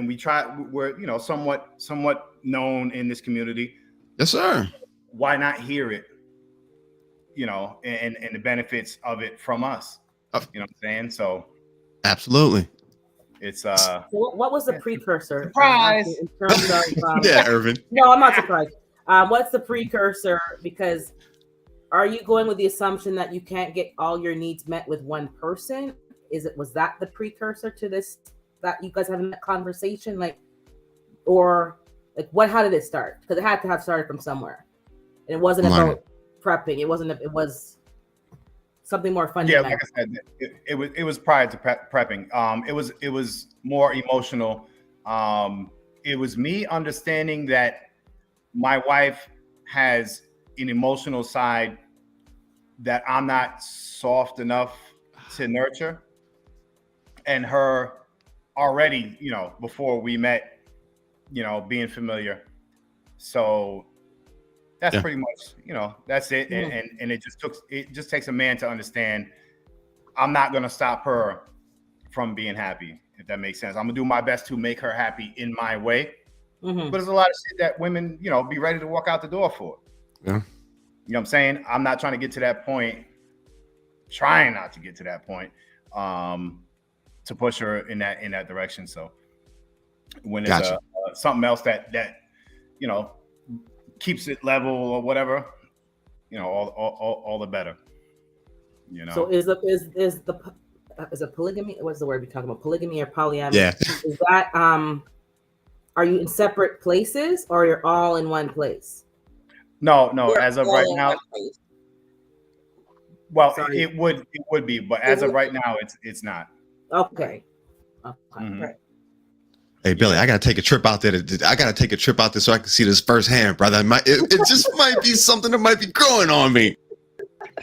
we're somewhat known in this community. Yes, sir. Why not hear it? And the benefits of it from us. You know what I'm saying? So absolutely. It's So what was the precursor? Surprise. In terms of yeah, Irvin. No, I'm not surprised. What's the precursor? Because are you going with the assumption that you can't get all your needs met with one person? Was that the precursor to this, that you guys having that conversation? How did it start? Because it had to have started from somewhere. And it wasn't about prepping. It was something more fundamental. Yeah, like I said, it was prior to prepping. It was more emotional. It was me understanding that my wife has an emotional side that I'm not soft enough to nurture, and her already, before we met, being familiar. So that's pretty much, that's it. And it just takes a man to understand I'm not going to stop her from being happy, if that makes sense. I'm gonna do my best to make her happy in my way. But there's a lot of shit that women, be ready to walk out the door for. Yeah. You know what I'm saying? I'm not trying to get to that point, trying not to get to that point, to push her in that direction. So when it's something else that keeps it level or whatever, all the better. So is a polygamy? What's the word we talking about? Polygamy or polyamory? Yeah. Is that are you in separate places or you're all in one place? No. As of right now, well, it would be, but as of right now, it's not. Okay. Right. Hey Billy, I gotta take a trip out there. I gotta take a trip out there so I can see this firsthand, brother. It just might be something that might be growing on me.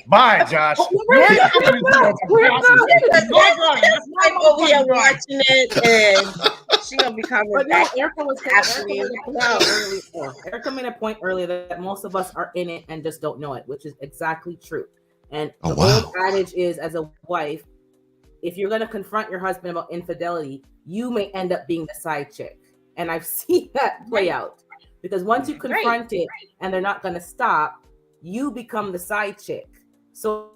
Bye, Josh. We are watching it, and she's gonna be coming back. Erica made a point earlier that most of us are in it and just don't know it, which is exactly true. And the old adage is, as a wife, if you're going to confront your husband about infidelity, you may end up being the side chick. And I've seen that play out, because once you confront it and they're not going to stop, you become the side chick. So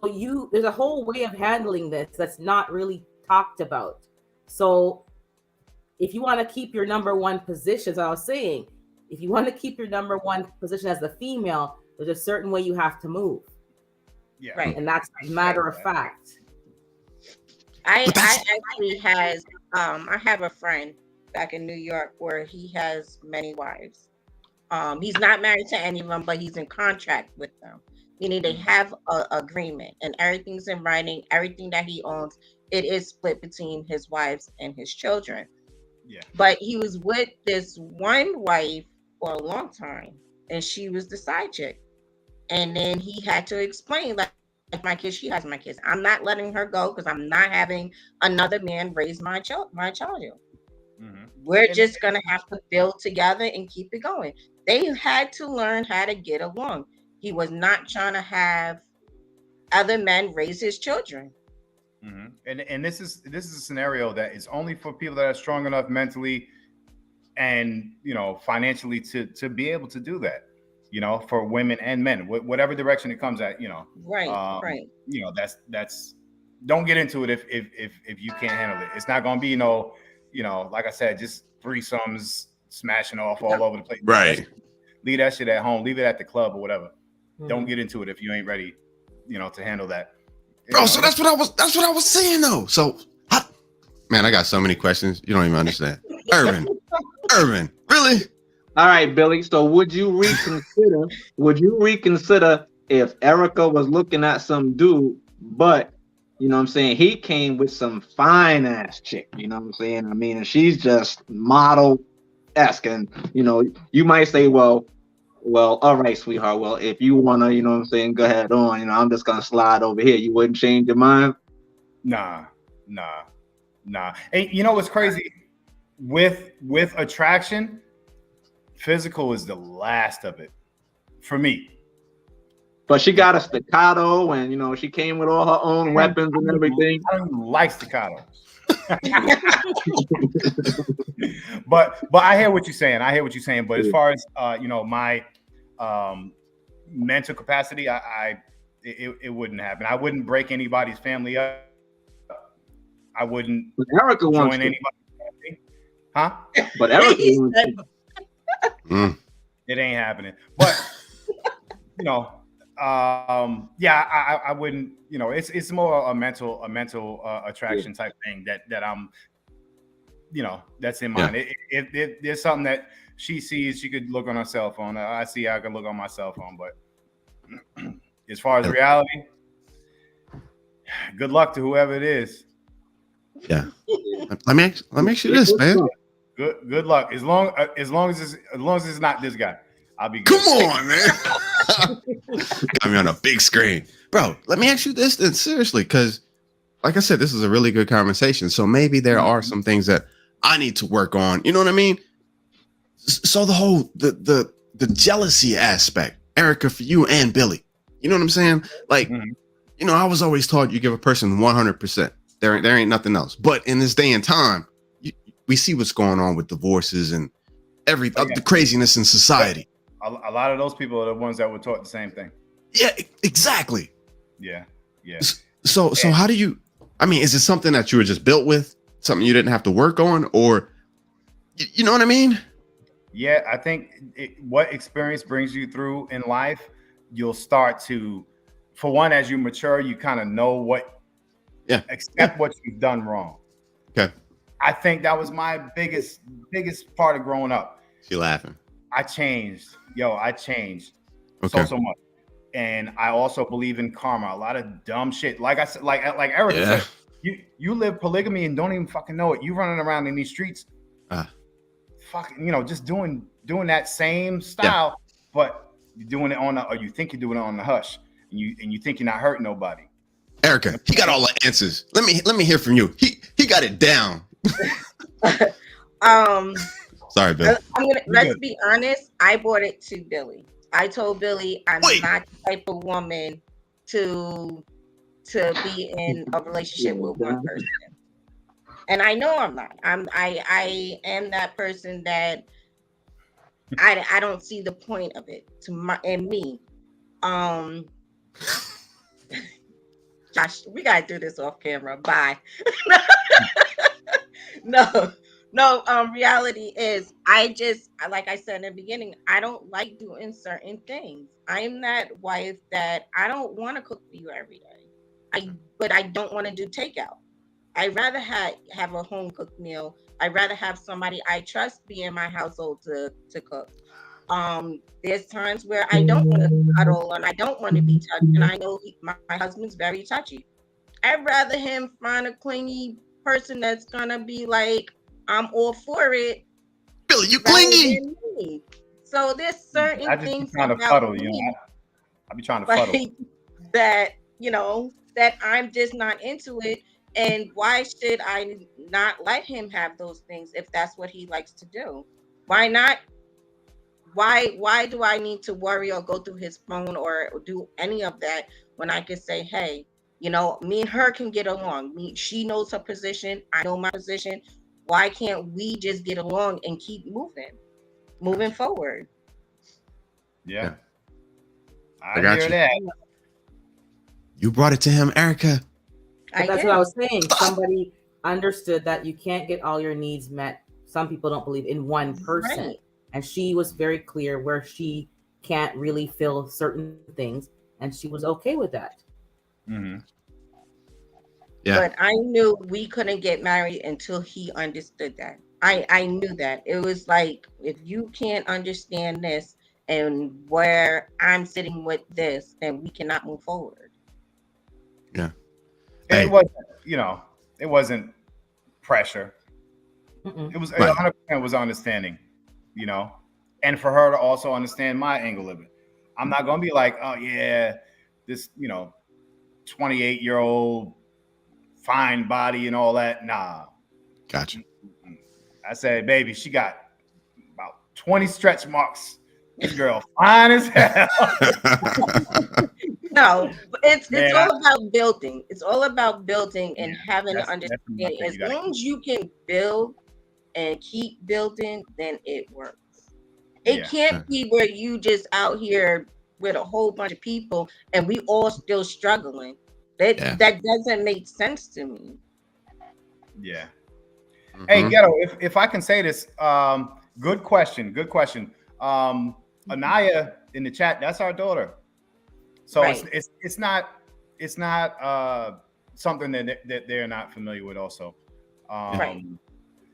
there's a whole way of handling this that's not really talked about. So if you want to keep your number one position, as I was saying, if you want to keep your number one position as the female, there's a certain way you have to move. Yeah. Right. And that's a matter of fact. I actually I have a friend back in New York where he has many wives. He's not married to any of them, but he's in contract with them. Meaning they have an agreement and everything's in writing. Everything that he owns it is split between his wives and his children. Yeah. But he was with this one wife for a long time, and she was the side chick. And then he had to explain, like my kids, she has my kids. I'm not letting her go because I'm not having another man raise my child. Mm-hmm. We're just gonna have to build together and keep it going. They had to learn how to get along. He was not trying to have other men raise his children. Mm-hmm. And this is a scenario that is only for people that are strong enough mentally and financially to be able to do that. For women and men, whatever direction it comes at. Right, right. That's don't get into it if you can't handle it. It's not gonna be like I said, just threesomes smashing off all over the place. Right. Leave that shit at home. Leave it at the club or whatever. Mhm. Don't get into it if you ain't ready, to handle that. Bro, so that's what I was saying though. So, man, I got so many questions. You don't even understand. Urban, really? All right, Billy. So would you reconsider if Erica was looking at some dude, but you know what I'm saying, he came with some fine ass chick, you know what I'm saying? I mean, and she's just model-esque, and you might say, well, all right, sweetheart. Well, if you wanna, you know what I'm saying, go ahead on. I'm just gonna slide over here. You wouldn't change your mind? Nah. And you know what's crazy? With attraction, physical is the last of it for me. But she got a staccato, and she came with all her own weapons and everything. I don't like staccato. but I hear what you're saying. But as far as my mental capacity, it wouldn't happen. I wouldn't break anybody's family up. I wouldn't Erica join wants anybody's family. Huh? But Erica wants to. It ain't happening. But I wouldn't. It's more a mental attraction type thing that I'm. That's in mind. Yeah. If there's something that she sees, she could look on her cell phone. I see I can look on my cell phone. But as far as reality, good luck to whoever it is. Yeah. Let me ask you this, man. Good luck. As long as it's not this guy, I'll be good. Come on, man. Got me on a big screen, bro. Let me ask you this then, seriously, because like I said, this is a really good conversation. So maybe there are some things that I need to work on. You know what I mean? So the whole the jealousy aspect, Erica, for you and Billy. You know what I'm saying? Like, I was always taught you give a person 100%. There ain't nothing else. But in this day and time, we see what's going on with divorces and the craziness in society. A lot of those people are the ones that were taught the same thing. Yeah, exactly. Yeah. So how do you? I mean, is it something that you were just built with? Something you didn't have to work on, or you know what I mean? Yeah, I think what experience brings you through in life, you'll start to, for one, as you mature, you kind of know accept what you've done wrong. Okay. I think that was my biggest part of growing up. She laughing. I changed. I changed Okay. so much. And I also believe in karma. A lot of dumb shit. Like I said, like Erica said, you live polygamy and don't even fucking know it. You running around in these streets, fucking, just doing that same style, but you're doing it or you think you're doing it on the hush, and you think you're not hurting nobody. Erica, he got all the answers. Let me hear from you. He got it down. Sorry, Bill. Let's be honest. I brought it to Billy. I told Billy I'm not the type of woman to be in a relationship with one person, and I know I'm not. I am that person that I don't see the point of it and me. Josh, we gotta do this off camera. Bye. No. Reality is like I said in the beginning, I don't like doing certain things. I'm that wife that I don't want to cook for you every day. But I don't want to do takeout. I'd rather have a home cooked meal. I'd rather have somebody I trust be in my household to cook. There's times where I don't want to cuddle and I don't want to be touched, and I know my husband's very touchy. I'd rather him find a clingy person that's gonna be like, I'm all for it, Billy, you rather clingy. than me. So there's certain I just be things trying to about fuddle, you me, know. I be trying to fuddle. like that, that I'm just not into it. And why should I not let him have those things if that's what he likes to do? Why not? Why do I need to worry or go through his phone or do any of that when I can say, hey, me and her can get along. She knows her position, I know my position. Why can't we just get along and keep moving forward? Yeah. I got hear you. that. You brought it to him, Erica. But that's what I was saying. Somebody understood that you can't get all your needs met. Some people don't believe in one person. Right. And she was very clear where she can't really fill certain things. And she was okay with that. Mm-hmm. Yeah. But I knew we couldn't get married until he understood that. I knew that. It was like, if you can't understand this and where I'm sitting with this, then we cannot move forward. Yeah. And Hey. it wasn't, it wasn't pressure. Mm-mm. It was Right. 100% was understanding, and for her to also understand my angle of it. I'm not gonna be like, oh yeah, this 28-year-old fine body and all that. Nah. Gotcha. I said, baby, she got about 20 stretch marks. This girl fine as hell. No, it's Man, all about building. It's all about building and having an that's understanding. thing As you gotta long as you can build and keep building, then it works. It Yeah. can't be where you just out here with a whole bunch of people and we all still struggling. That doesn't make sense to me. Yeah. Mhm. Hey, Ghetto, if I can say this, good question. Anaya in the chat, that's our daughter. So Right. it's not something that they're not familiar with. Also, Right.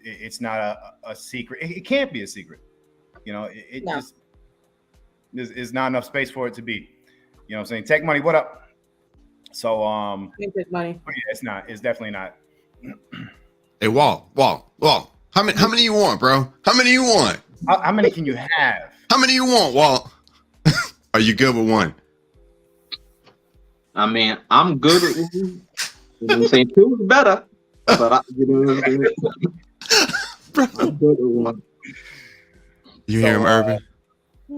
it's not a secret. It can't be a secret. It No. just there's not enough space for it to be. You know what I'm saying? Tech Money, what up? So Take money. but yeah, it's not. It's definitely not. Hey, Walt. How many you want, bro? How many you want? How many can you have? How many you want, Walt? Are you good with one? I mean, I'm good with you know what I'm saying? Two is better, but I'm good with one. You hear him, Urban?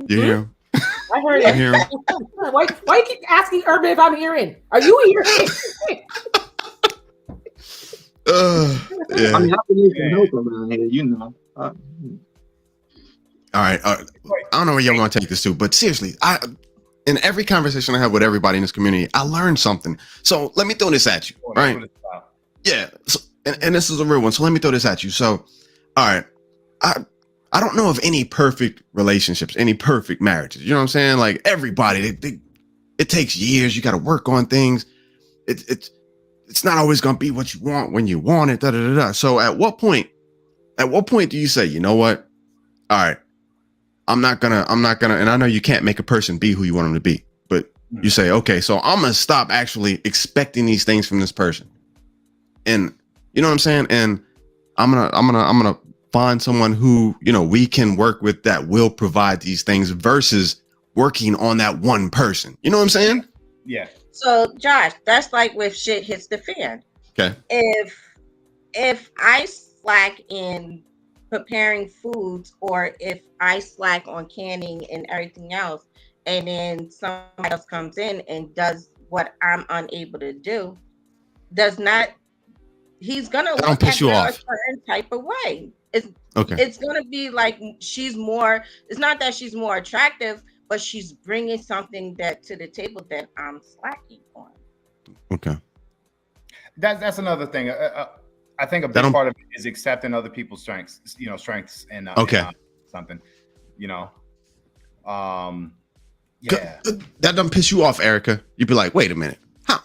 You hear him? I heard You it. hear him? Why you keep asking Urban if I'm hearing? Are you hearing? Yeah. I mean, I can use some help around here, All right. I don't know where y'all want to take this to, but seriously, in every conversation I have with everybody in this community, I learned something. So let me throw this at you, right? Yeah. So, and this is a real one. So let me throw this at you. So, all right. I don't know of any perfect relationships, any perfect marriages. You know what I'm saying? Like everybody, it takes years. You got to work on things. It's not always going to be what you want when you want it. Da, da, da, da. So at what point do you say, you know what? All right, I'm not gonna, and I know you can't make a person be who you want them to be, but you say, okay, so I'm gonna stop actually expecting these things from this person. And you know what I'm saying? And I'm gonna find someone who, we can work with that will provide these things versus working on that one person. You know what I'm saying? Yeah. So Josh, that's like if shit hits the fan. Okay. If I slack in preparing foods or if I slack on canning and everything else, and then somebody else comes in and does what I'm unable to do, he's gonna Don't look piss at you her off. a certain type of way. Okay. It's gonna be like it's not that she's more attractive, but she's bringing something to the table that I'm slacking on. Okay. That's another thing. I think a big part of it is accepting other people's strengths. Strengths and something. Yeah. That doesn't piss you off, Erica. You'd be like, wait a minute. How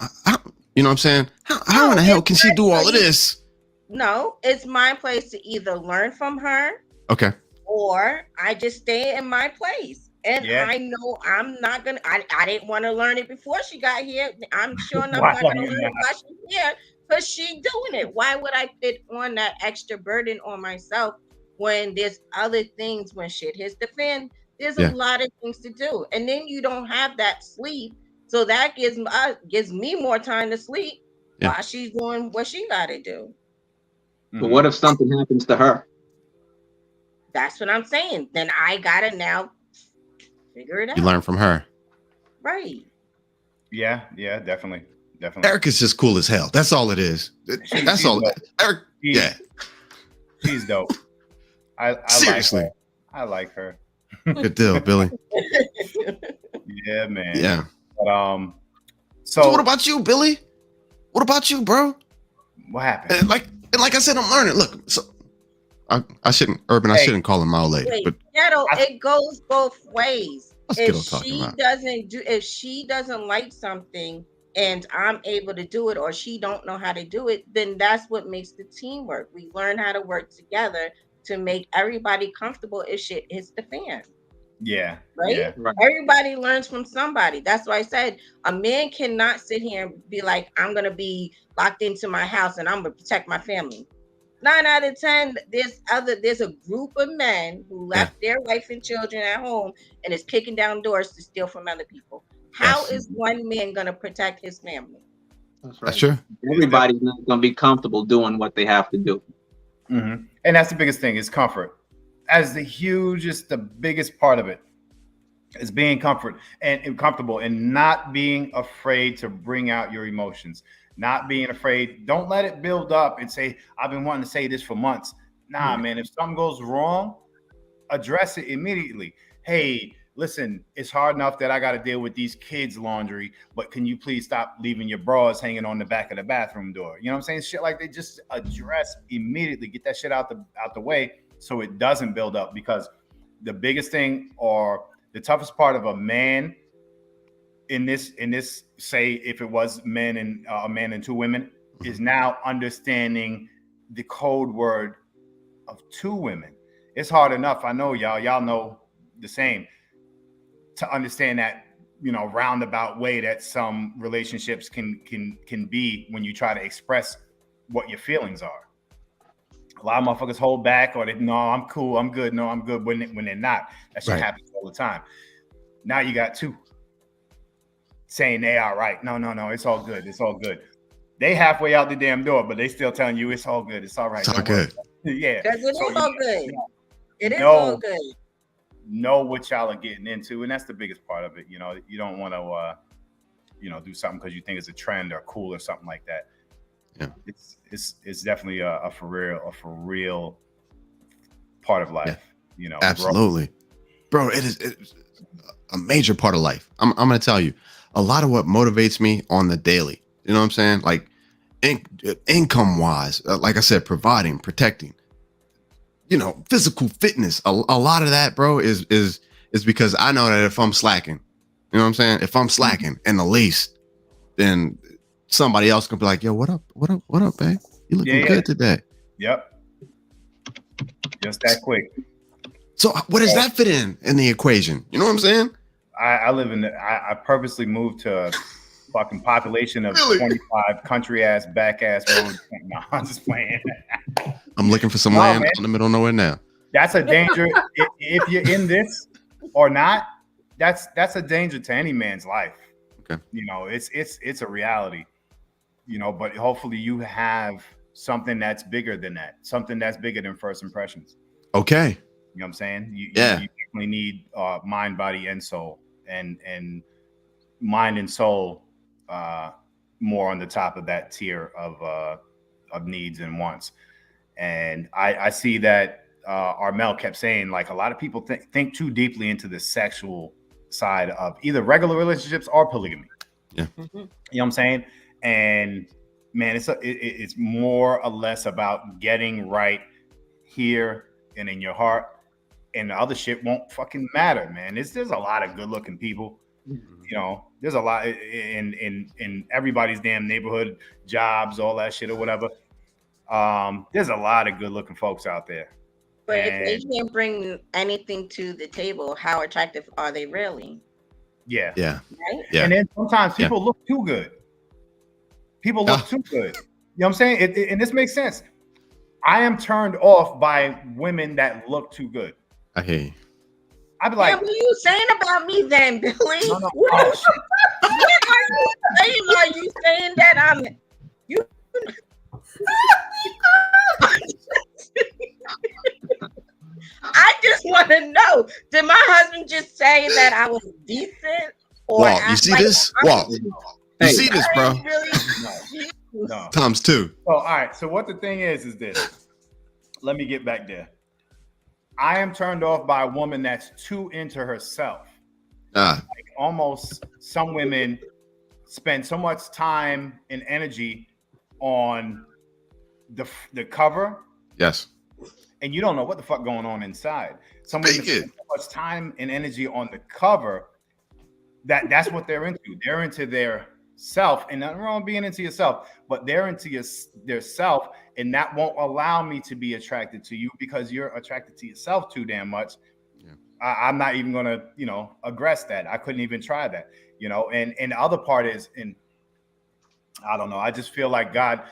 you know what I'm saying? How in the hell can she do all of this? No, it's my place to either learn from her. Okay. Or I just stay in my place. And Yeah. I know I'm not gonna. I didn't want to learn it before she got here. I'm sure enough Why not are gonna you learn it not? while she's here because she doing it. Why would I put on that extra burden on myself when there's other things? When shit hits the fan, there's a Yeah. lot of things to do, and then you don't have that sleep, so that gives me more time to sleep Yeah. while she's doing what she got to do. But what if something happens to her? That's what I'm saying. Then I gotta now figure it You out. learn from her. Right. Yeah, definitely. Erica's just cool as hell. That's all it is. That's she's all. dope. Eric, Yeah. She's dope. I Seriously. like her. Good deal, Billy. Yeah, man. Yeah. But, So so what about you, Billy? What about you, bro? what happened? And like I said, I'm learning. Look, so I shouldn't, Urban. I Hey. shouldn't call him my old lady, Wait, but Ghetto, it goes both ways. let's get If on talking she about. if she doesn't like something and I'm able to do it, or she don't know how to do it, then that's what makes the team work. We learn how to work together to make everybody comfortable if shit hits the fan. Yeah. Right? Yeah. Right. Everybody learns from somebody. That's why I said a man cannot sit here and be like, I'm gonna be locked into my house and I'm gonna protect my family. 9 out of 10, there's a group of men who left their wife and children at home and is kicking down doors to steal from other people. How Yes. is one man gonna protect his family? That's true. Everybody's not going to be comfortable doing what they have to do. Mm-hmm. And that's the biggest thing is comfort. As the biggest part of it is being comfortable and not being afraid to bring out your emotions. Not being afraid. Don't let it build up and say, I've been wanting to say this for months. Nah, man, if something goes wrong, address it immediately. Hey, listen, it's hard enough that I got to deal with these kids' laundry, but can you please stop leaving your bras hanging on the back of the bathroom door? You know what I'm saying? Shit like they just address immediately. Get that shit out the way so it doesn't build up, because the biggest thing or the toughest part of a man in this say if it was men and a man and two women is now understanding the code word of two women. It's hard enough, I know y'all know the same, to understand that, you know, roundabout way that some relationships can be when you try to express what your feelings are. A lot of motherfuckers hold back, or they, no, I'm cool, I'm good, no, I'm good, when they're not. That shit happens all the time. Now you got two saying they are right. No, it's all good. It's all good. They halfway out the damn door, but they still telling you it's all good. It's all right. It's all good. Yeah. Because it is all good. It is know, all good. Know what y'all are getting into, and that's the biggest part of it. You know, you don't want to, do something because you think it's a trend or cool or something like that. Yeah. It's definitely a for real part of life. Yeah. You know, Absolutely, bro. It's a major part of life. I'm gonna tell you a lot of what motivates me on the daily. You know what I'm saying? Like income wise, like I said, providing, protecting, physical fitness. A lot of that, bro, is because I know that if I'm slacking, you know what I'm saying? If I'm slacking in the least, then somebody else can be like, yo, what up, babe? You looking good today. Yep. Just that quick. So what does that fit in the equation? You know what I'm saying? I live in I purposely moved to a fucking population of 25 country ass back ass roads. No, I'm just playing. I'm looking for some land man. in the middle of nowhere now. That's a danger. If you're in this or not, that's a danger to any man's life. Okay. It's a reality. But hopefully you have something that's bigger than that. Something that's bigger than first impressions. Okay. You know what I'm saying? You definitely need mind, body, and soul, and mind and soul more on the top of that tier of needs and wants. And I see that Armel kept saying, like, a lot of people think too deeply into the sexual side of either regular relationships or polygamy. Yeah. Mhm. You know what I'm saying? And man, it's more or less about getting right here and in your heart, and the other shit won't fucking matter, man. There's a lot of good looking people. There's a lot in everybody's damn neighborhood, jobs, all that shit or whatever. There's a lot of good looking folks out there. But if they And can't bring anything to the table, how attractive are they really? yeah. Yeah. Right? Yeah. And then sometimes Yeah. people look too good. People look too good. You know what I'm saying? And this makes sense. I am turned off by women that look too good. I hear you. I'd be Yeah, like, what are you saying about me then, Billy? no, no, What oh, shit. are you saying? Are you saying that I'm you? I just want to know, did my husband just say that I was decent? Or Walt, you act see like this? I'm Walt, you Hey. see this, bro? really No. Times two. So, all right. So what the thing is this. Let me get back there. I am turned off by a woman that's too into herself. Ah, Like almost some women spend so much time and energy on the cover, yes. and you don't know what the fuck going on inside. Some women Speak it. spend so much time and energy on the cover that's what they're into. They're into their self, and nothing wrong with being into yourself, but they're into their self, and that won't allow me to be attracted to you because you're attracted to yourself too damn much. Yeah. I'm not even gonna, aggress that. I couldn't even try that, And the other part is, and I don't know. I just feel like God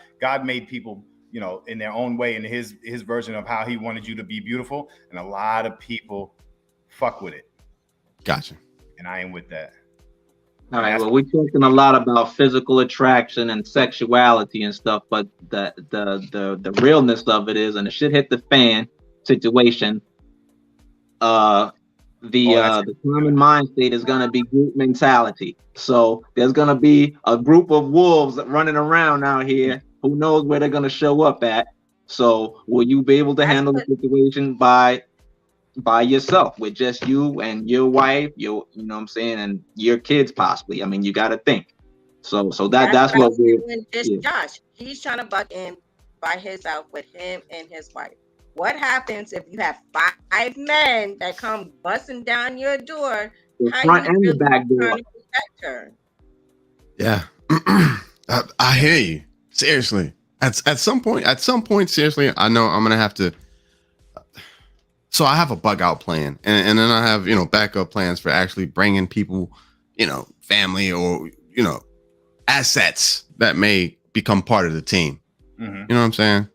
made people, in their own way, in his version of how he wanted you to be beautiful, and a lot of people fuck with it, Gotcha. and I ain't with that. All right. Well, we're talking a lot about physical attraction and sexuality and stuff, but the realness of it is, and the shit hit the fan situation. The common mind state is gonna be group mentality. So there's gonna be a group of wolves running around out here. Who knows where they're gonna show up at? So will you be able to handle the situation by yourself, with just you and your wife, you know what I'm saying, and your kids possibly? I mean, you got to think. So that's what we're doing. Josh, he's trying to buck in by himself with him and his wife. What happens if you have 5 men that come busting down your door? the How front you and the really back door. trying to protect her? Yeah. I hear you. Seriously. At some point, seriously, I know I'm gonna have to. So I have a bug out plan, and then I have backup plans for actually bringing people, family or assets that may become part of the team. Mm-hmm. You know what I'm saying?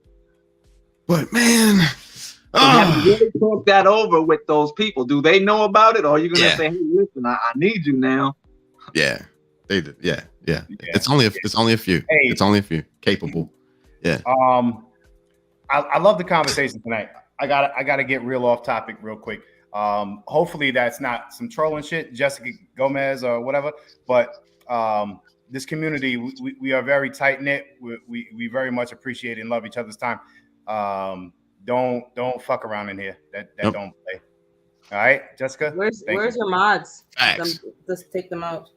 But man, So have you really talked that over with those people? Do they know about it, or are you gonna say, "Hey, listen, I need you now"? Yeah, they did. Yeah. It's only a few. Hey. It's only a few capable. Yeah. I love the conversation tonight. I gotta get real off topic real quick. Hopefully that's not some trolling shit, Jessica Gomez or whatever. But this community, we are very tight knit. We very much appreciate and love each other's time. Don't fuck around in here. That Nope. don't play. All right, Jessica. Where's you. your mods? Facts. Just take them out.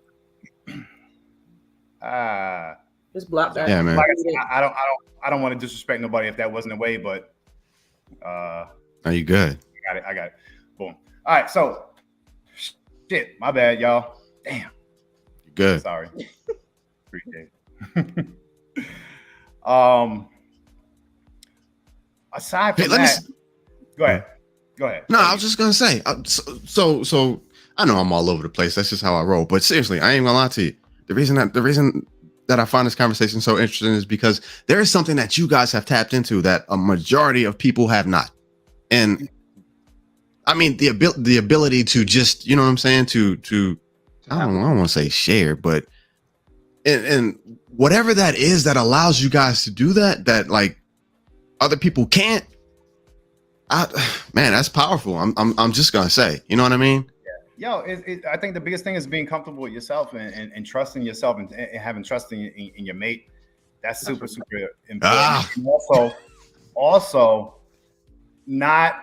Ah. Just block that. Yeah, man. Like I don't want to disrespect nobody if that wasn't a way, but are you good? I got it. Boom. All right, so shit, my bad, y'all. Damn. You good? Sorry. Appreciate it. Aside from that, go ahead. No, I was just gonna say. So I know I'm all over the place. That's just how I roll. But seriously, I ain't gonna lie to you. The reason that I find this conversation so interesting is because there is something that you guys have tapped into that a majority of people have not. And I mean, the ability to just, you know what I'm saying, to I don't want to say share, but and whatever that is that allows you guys to do that like other people can't. Man, that's powerful. I'm just gonna say, you know what I mean? Yo, I think the biggest thing is being comfortable with yourself and trusting yourself and having trust in your mate. That's super important. And also not,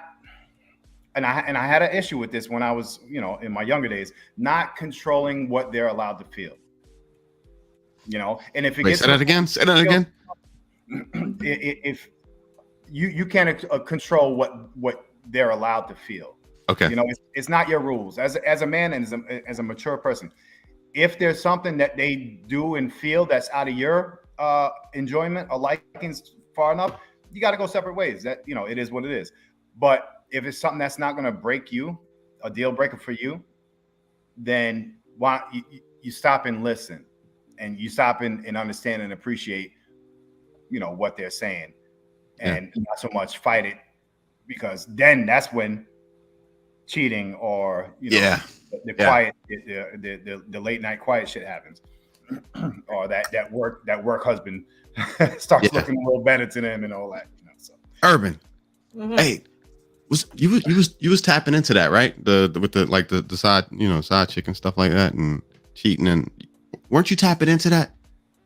and I had an issue with this when I was, in my younger days, not controlling what they're allowed to feel. And if it gets say that again. If you can't control what they're allowed to feel. Okay. It's not your rules. As a man and as a mature person, if there's something that they do and feel that's out of your enjoyment or likings far enough, you got to go separate ways. That it is what it is. But if it's something that's not going to break you, a deal breaker for you, then why you stop and listen, and you stop and understand and appreciate, what they're saying, and not so much fight it, because then that's when cheating or the quiet, the late night quiet shit happens, or that work husband starts looking a little better to them and all that. So. Urban, hey, you was tapping into that, right? With the side chick and stuff like that, and cheating, and weren't you tapping into that?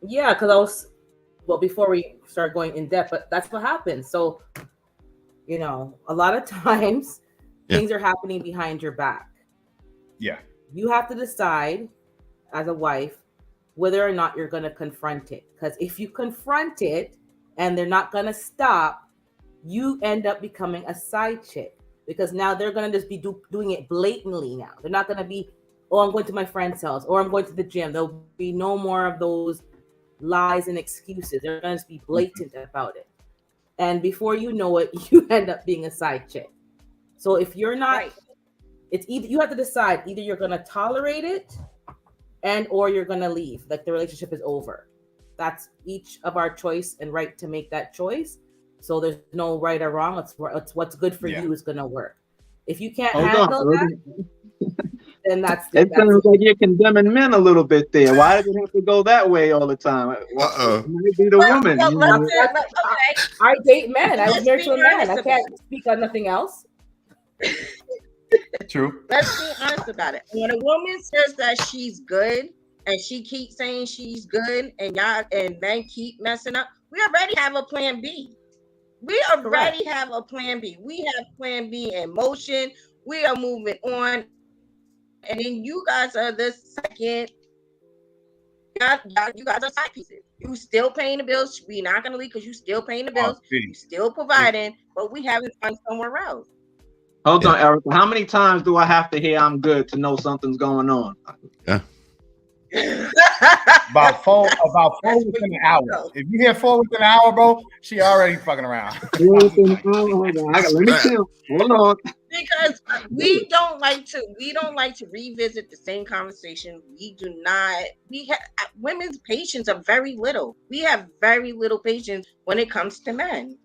Yeah, because before we start going in depth, but that's what happens. So, a lot of times things are happening behind your back. Yeah. You have to decide as a wife whether or not you're going to confront it. Because if you confront it and they're not going to stop, you end up becoming a side chick, because now they're going to just be doing it blatantly now. They're not going to be, oh, I'm going to my friend's house, or I'm going to the gym. There'll be no more of those lies and excuses. They're going to be blatant about it. And before you know it, you end up being a side chick. So if you're not, it's either you have to decide, either you're going to tolerate it or you're going to leave. Like the relationship is over. That's each of our choice and right to make that choice. So there's no right or wrong. It's what's good for you is going to work. If you can't handle that, then that's it. Sounds like you're condemning men a little bit there. Why does it have to go that way all the time? Maybe the woman. I date men. I was married to a man. I can't speak on nothing else. True. Let's be honest about it. When a woman says that she's good and she keeps saying she's good, and men keep messing up, we already have a plan B. We already have a plan B. We have plan B in motion. We are moving on. And then you guys are the second. You guys are side pieces. You still paying the bills. We're not going to leave because you still paying the bills. You still providing, but we having fun somewhere else. Hold on, Erica. How many times do I have to hear I'm good to know something's going on? Yeah. About four within an hour. If you hear 4 within an hour, bro, she already fucking around. Let me chill. Hold on. Because we don't like to revisit the same conversation. Women's patience are very little. We have very little patience when it comes to men.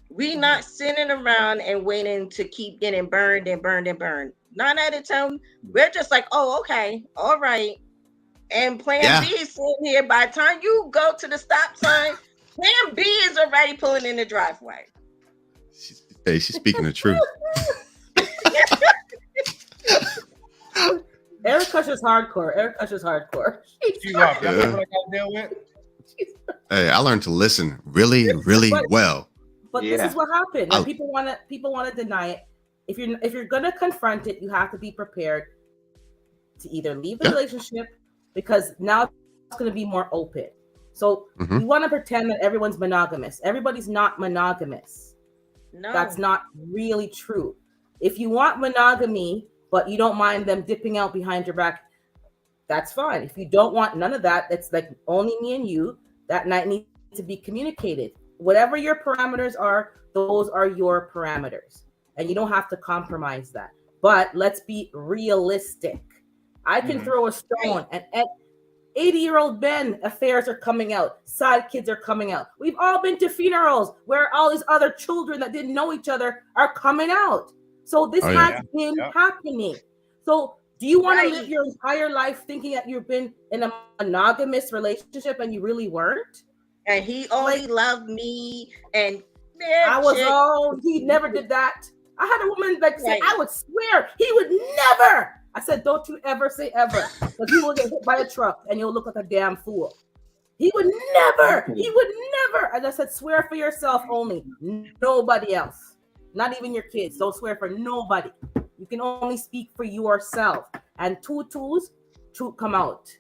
We're not sitting around and waiting to keep getting burned and burned and burned. 9 out of 10, we're just like, oh, okay, all right. And plan B is sitting here. By the time you go to the stop sign, plan B is already pulling in the driveway. Hey, she's speaking the truth. Eric Kusher's hardcore. She's what I gotta deal with. Hey, I learned to listen really, really well. But this is what happened. When people want to deny it. If you're gonna confront it, you have to be prepared to either leave the relationship, because now it's going to be more open. So you want to pretend that everyone's monogamous. Everybody's not monogamous. No, that's not really true. If you want monogamy, but you don't mind them dipping out behind your back, that's fine. If you don't want none of that, it's like only me and you, that night needs to be communicated. Whatever your parameters are, those are your parameters. And you don't have to compromise that. But let's be realistic. I can throw a stone, and at 80-year-old men, affairs are coming out. Side kids are coming out. We've all been to funerals where all these other children that didn't know each other are coming out. So this has been happening. So do you want to live your entire life thinking that you've been in a monogamous relationship and you really weren't? And he only loved me, and he never did that. I had a woman say, I would swear he would never. I said, don't you ever say ever, because he will get hit by a truck and you'll look like a damn fool. He would never. And I said, swear for yourself only. Nobody else. Not even your kids. Don't swear for nobody. You can only speak for yourself. And two come out.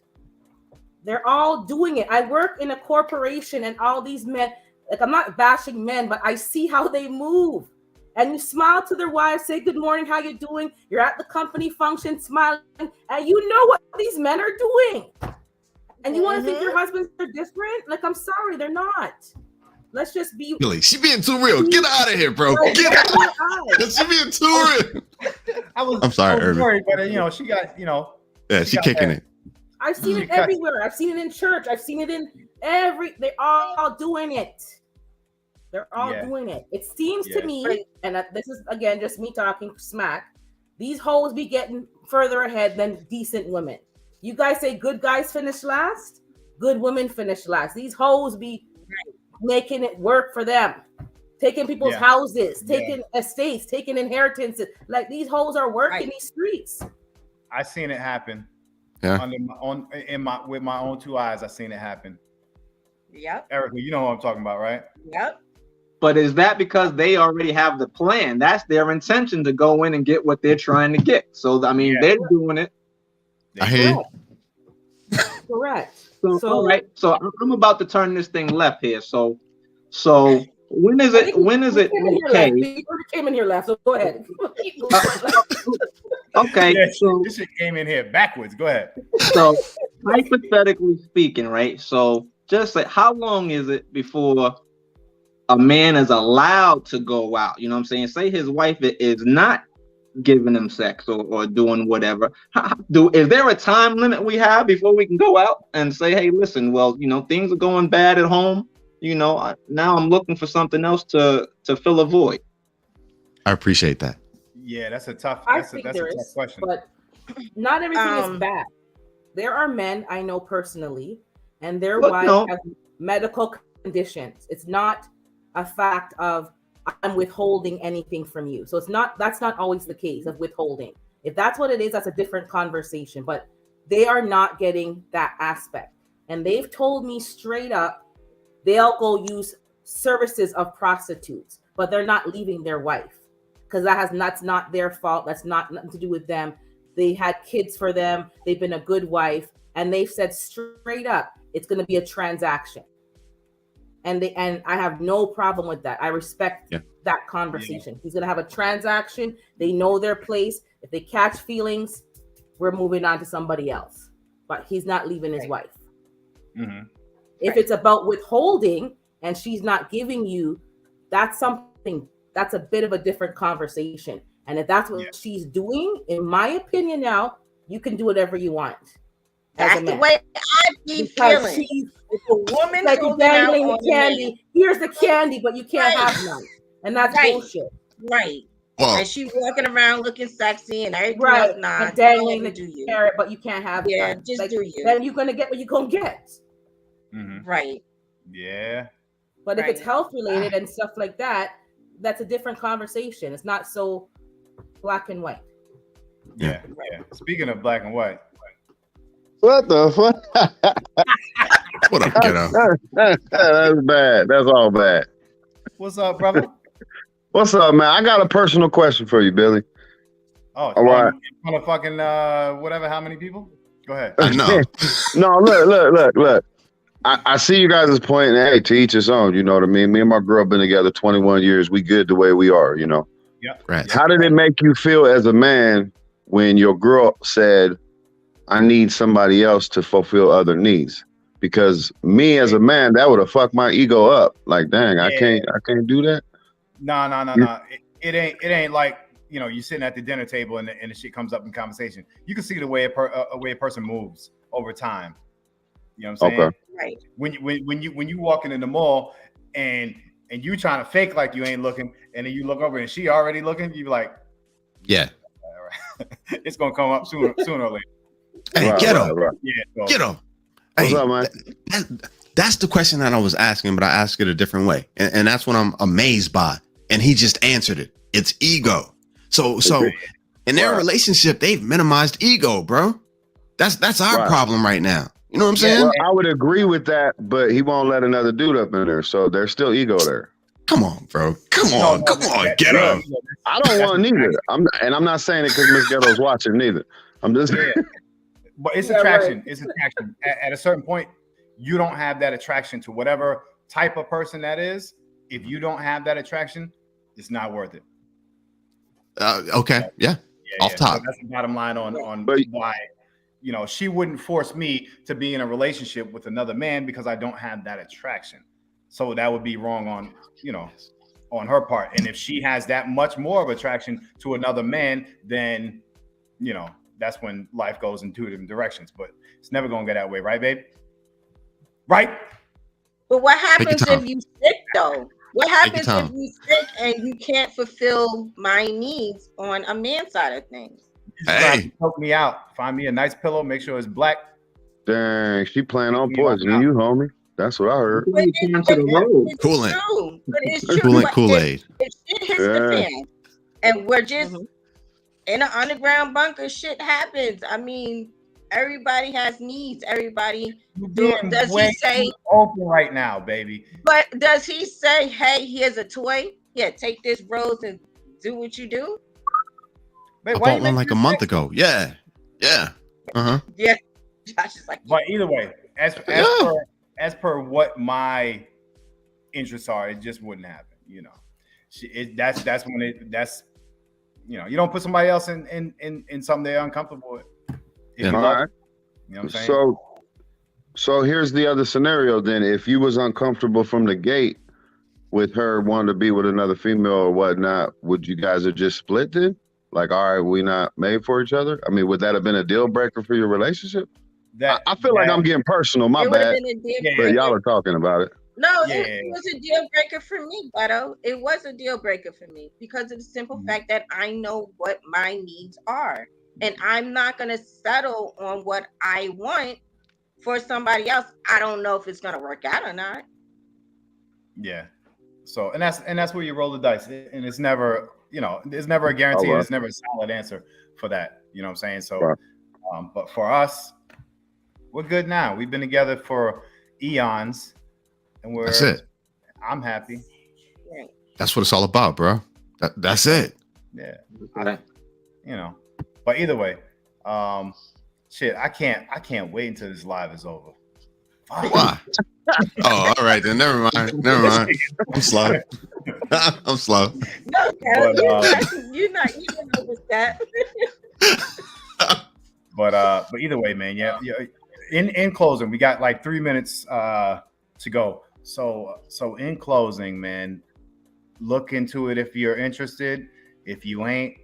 They're all doing it. I work in a corporation, and all these men, I'm not bashing men, but I see how they move. And you smile to their wives, say good morning, how you doing? You're at the company function smiling, and you know what these men are doing. And you want to think your husbands are different? I'm sorry, they're not. Let's just be. Really, she being too real. Get out of here, bro. Get out. She being too real. I'm sorry, Irvin. Worried, but she got, Yeah, she kicking that. it. I've seen it everywhere. I've seen it in church. I've seen it in they're all doing it. They're all doing it. It seems to me, and this is again just me talking smack, these hoes be getting further ahead than decent women. You guys say good guys finish last, good women finish last. These hoes be making it work for them, taking people's houses, taking estates, taking inheritances. Like these hoes are working these streets. I seen it happen. Yeah. With my own two eyes, I seen it happen. Yep. Erica, you know what I'm talking about, right? Yep. But is that because they already have the plan? That's their intention to go in and get what they're trying to get. So I mean, they're doing it. I hear you. Correct. So all right. So I'm about to turn this thing left here. So when is it okay? You came in here left, so go ahead. Okay. Yeah, so this shit came in here backwards. Go ahead. So hypothetically speaking, right? So just say, how long is it before a man is allowed to go out? You know what I'm saying? Say his wife is not giving him sex or doing whatever. Is there a time limit we have before we can go out and say, hey, listen, well, things are going bad at home. Now I'm looking for something else to fill a void. I appreciate that. Yeah, that's a tough question. But not everything is bad. There are men I know personally, and their wives have medical conditions. It's not a fact of I'm withholding anything from you. So that's not always the case of withholding. If that's what it is, that's a different conversation. But they are not getting that aspect. And they've told me straight up, they'll go use services of prostitutes, but they're not leaving their wife. Because that's not their fault. That's nothing to do with them. They had kids for them. They've been a good wife. And they've said straight up, it's going to be a transaction. And I have no problem with that. I respect that conversation. He's going to have a transaction. They know their place. If they catch feelings, we're moving on to somebody else. But he's not leaving his wife. Mm-hmm. If it's about withholding and she's not giving you, that's a bit of a different conversation. And if that's what she's doing, in my opinion now, you can do whatever you want. That's the way I be feeling. If a woman like dangling the candy, here's the candy, but you can't have none. And that's bullshit. Right. Well, and she walking around looking sexy and everything else. Nah, and dangling the carrot, but you can't have none. Just do you. Then you're gonna get what you're gonna get. Mm-hmm. Right. Yeah. But if it's health related and stuff like that, that's a different conversation. It's not so black and white. Yeah. Speaking of black and white. What the fuck? What up, kiddo? That's bad. That's all bad. What's up, brother? What's up, man? I got a personal question for you, Billy. Oh, all right. In front of fucking whatever, how many people? Go ahead. No, look. I see you guys' point, and hey, to each his own. You know what I mean? Me and my girl been together 21 years. We good the way we are, Yep. Right. How did it make you feel as a man when your girl said, I need somebody else to fulfill other needs? Because me as a man, that would have fucked my ego up. Like, dang, I can't do that. No. It ain't like, you sitting at the dinner table and the shit comes up in conversation. You can see the way a person moves over time. You know what I'm saying? Okay. Right. When you walking in the mall and you trying to fake like you ain't looking, and then you look over and she already looking, you be like, yeah, all right. It's gonna come up sooner or later. Hey, right, kiddo. Right. Yeah. Kiddo. What's up, man? That's the question that I was asking, but I asked it a different way, and that's what I'm amazed by. And he just answered it. It's ego. So in their relationship, they've minimized ego, bro. That's our problem right now. You know what I'm saying? Well, I would agree with that, but he won't let another dude up in there, so there's still ego there. Come on, bro. Come on, get up. I don't want neither. I'm not saying it because Miss Ghetto's watching neither. I'm just But it's attraction. Right. It's attraction. At a certain point, you don't have that attraction to whatever type of person that is. If you don't have that attraction, it's not worth it. Okay. Yeah. Off top. So that's the bottom line on why, she wouldn't force me to be in a relationship with another man because I don't have that attraction. So that would be wrong on, on her part. And if she has that much more of attraction to another man, then, that's when life goes in two different directions. But it's never going to get that way. Right, babe? Right? But what happens if you sick, though? What happens if you sick and you can't fulfill my needs on a man's side of things? Hey, help me out. Find me a nice pillow. Make sure it's black. Dang, she playing on poisoning you, homie. That's what I heard. Kool-Aid. Kool-Aid. If shit hits the fan and we're just in an underground bunker, shit happens. I mean, everybody has needs. Everybody does he say open right now, baby? But does he say, "Hey, here's a toy. Yeah, take this rose and do what you do"? Babe, I bought one like a month ago. Yeah. Yeah. Josh is like, but either way, as per what my interests are, it just wouldn't happen. That's when you don't put somebody else in something they're uncomfortable with. All right. You know what I'm saying? So here's the other scenario then. If you was uncomfortable from the gate with her wanting to be with another female or whatnot, would you guys have just split then? Like, all right, we not made for each other? I mean, would that have been a deal breaker for your relationship? I feel like I'm getting personal, my bad. But y'all are talking about it. No, it was a deal breaker for me, Beto. It was a deal breaker for me because of the simple fact that I know what my needs are. And I'm not going to settle on what I want for somebody else. I don't know if it's going to work out or not. Yeah. So, and that's where you roll the dice. And it's never, there's never a guarantee. There's never a solid answer for that. You know what I'm saying? So, but for us, we're good now. We've been together for eons, and that's it. I'm happy. That's what it's all about, bro. That's it. Yeah. But either way, shit, I can't wait until this live is over. Why? Oh, all right then. Never mind. I'm slow. I'm slow. No, you're not with that. But either way, man. Yeah. In closing, we got like 3 minutes to go. So in closing, man, look into it if you're interested. If you ain't,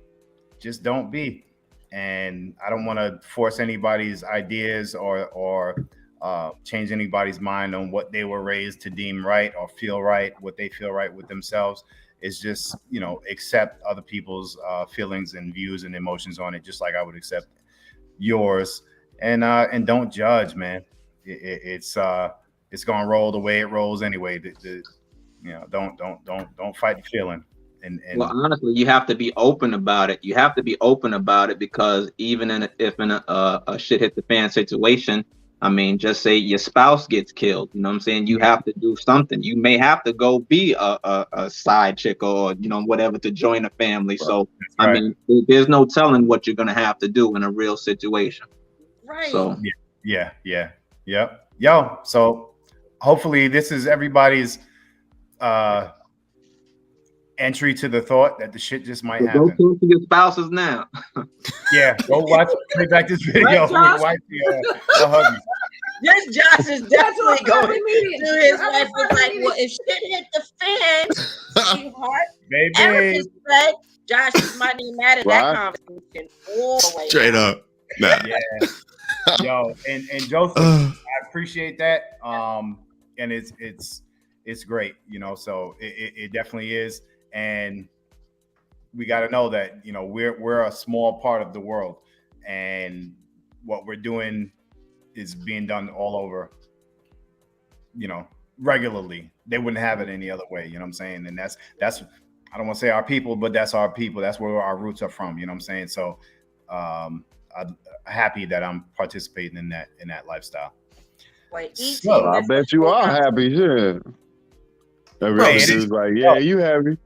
just don't be. And I don't want to force anybody's ideas or change anybody's mind on what they were raised to deem right or feel right, what they feel right with themselves. It's just, accept other people's feelings and views and emotions on it, just like I would accept yours. And don't judge, man. It's gonna roll the way it rolls anyway. Don't fight the feeling. And well, honestly, you have to be open about it. You have to be open about it because even if in a shit hit the fan situation, I mean, just say your spouse gets killed. You know what I'm saying? You have to do something. You may have to go be a side chick or whatever to join a family. Right. So right. I mean, there's no telling what you're gonna have to do in a real situation. Right. So yeah. Yo, so hopefully this is everybody's entry to the thought that the shit just might happen. Go talk to your spouses now. Yeah, go play back this video. Right, yes, Josh is definitely going to his wife. Was like, well, if shit hit the fan, sweetheart, Eric is said, Josh is might be mad at that conversation all the way. Straight up. Nah. Yeah. Yo, and Joseph, I appreciate that. And it's great, so it definitely is. And we got to know that, we're a small part of the world, and what we're doing is being done all over, regularly. They wouldn't have it any other way. You know what I'm saying? And that's, I don't want to say our people, but that's our people. That's where our roots are from. You know what I'm saying? So, I'm happy that I'm participating in that lifestyle. So, I bet you are happy. Yeah. Everybody is like, yeah, you happy.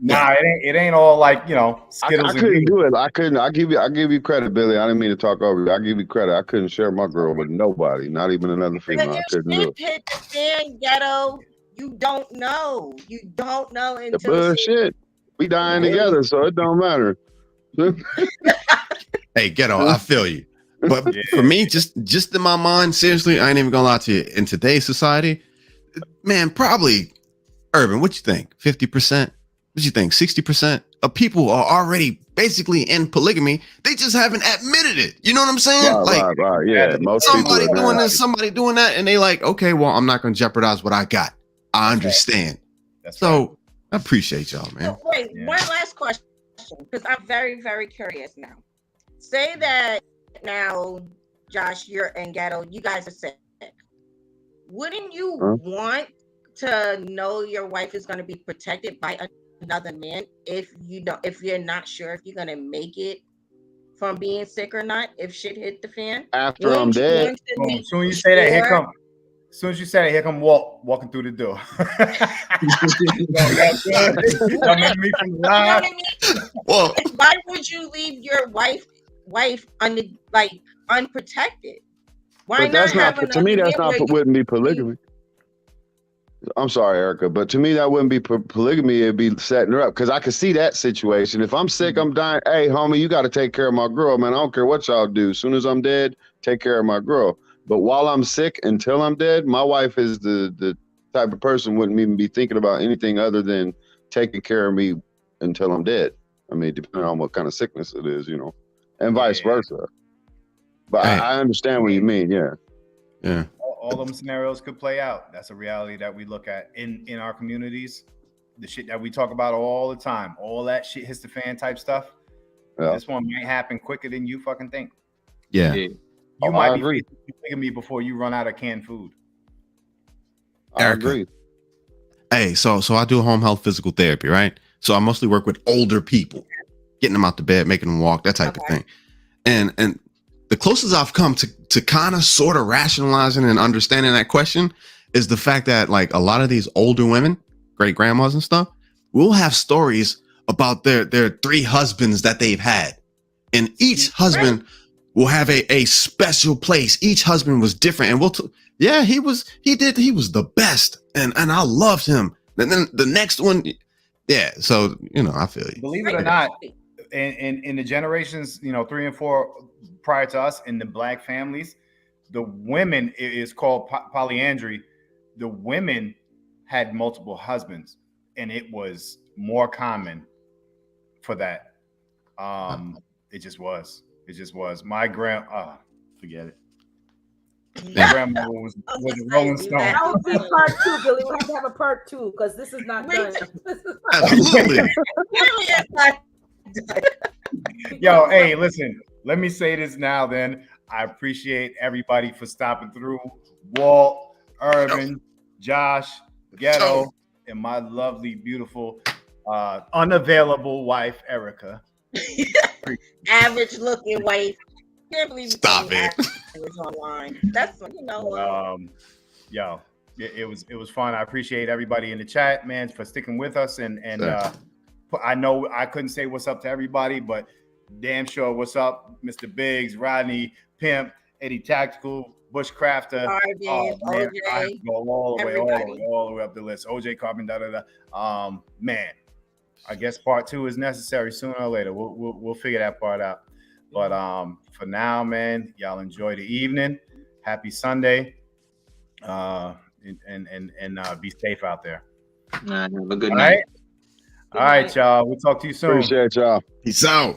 Nah, it ain't all like, Skittles. I couldn't do it. I couldn't. I give you credit, Billy. I didn't mean to talk over you. I give you credit. I couldn't share my girl with nobody, not even another female. I couldn't do it. Hit the fan, ghetto. You don't know. You don't know until the bullshit. We dying together, so it don't matter. Hey, ghetto, I feel you. But for me, just in my mind, seriously, I ain't even gonna lie to you. In today's society, man, probably Urban. What you think? 50%? What you think? 60% of people are already basically in polygamy. They just haven't admitted it. You know what I'm saying? Right. Yeah, most somebody people doing this, somebody doing that, and they like, okay, well, I'm not going to jeopardize what I got. I understand. That's so right. I appreciate y'all, man. Wait, one last question, because I'm very, very curious now. Say that now, Josh, you're in ghetto, you guys are sick. Wouldn't you want to know your wife is going to be protected by another man if you're not sure if you're going to make it from being sick or not, if shit hit the fan? After I'm dead. As soon as you say that, here come. As soon as you said it, here come walking through the door. Well, why would you leave your wife unprotected? Why But that's not have to me. That's not you wouldn't be polygamy. I'm sorry, Erica, but to me that wouldn't be polygamy. It'd be setting her up because I could see that situation. If I'm sick, I'm dying. Hey, homie, you got to take care of my girl, man. I don't care what y'all do. As soon as I'm dead, take care of my girl. But while I'm sick, until I'm dead, my wife is the type of person wouldn't even be thinking about anything other than taking care of me until I'm dead. I mean, depending on what kind of sickness it is, you know, and vice versa. But I understand what you mean. Yeah. All them scenarios could play out. That's a reality that we look at in our communities. The shit that we talk about all the time, all that shit hits the fan type stuff. Yeah. This one might happen quicker than you fucking think. Yeah. You might be thinking me before you run out of canned food. I agree. Hey, so I do home health physical therapy, right? So I mostly work with older people, getting them out to bed, making them walk, that type of thing. And the closest I've come to kind of sort of rationalizing and understanding that question is the fact that like a lot of these older women, great grandmas and stuff, will have stories about their 3 husbands that they've had. And each husband will have a special place. Each husband was different. And he was the best. And I loved him. And then the next one, so, I feel you. Believe it or not, in the generations, 3 and 4 prior to us in the black families, the women, it is called polyandry. The women had multiple husbands, and it was more common for that. It just was. My forget it. My grandmother was a Rolling Stone. That would be part 2, Billy. We'll have to have a part 2 because this is not done. Absolutely. Yo, hey, listen, let me say this now then. I appreciate everybody for stopping through. Walt, Urban, Josh, Ghetto, and my lovely, beautiful, unavailable wife, Erica. Average looking wife. Can't believe Stop it. Online. That's yo, it was fun. I appreciate everybody in the chat, man, for sticking with us. And I know I couldn't say what's up to everybody, but damn sure what's up, Mr. Biggs, Rodney, Pimp, Eddie Tactical, Bushcrafter, OJ, I go all the way up the list. OJ Carbon, man. I guess part 2 is necessary sooner or later. We'll figure that part out. But for now, man, y'all enjoy the evening. Happy Sunday, and be safe out there. Have a good night. All right, y'all. We'll talk to you soon. Appreciate y'all. Peace out.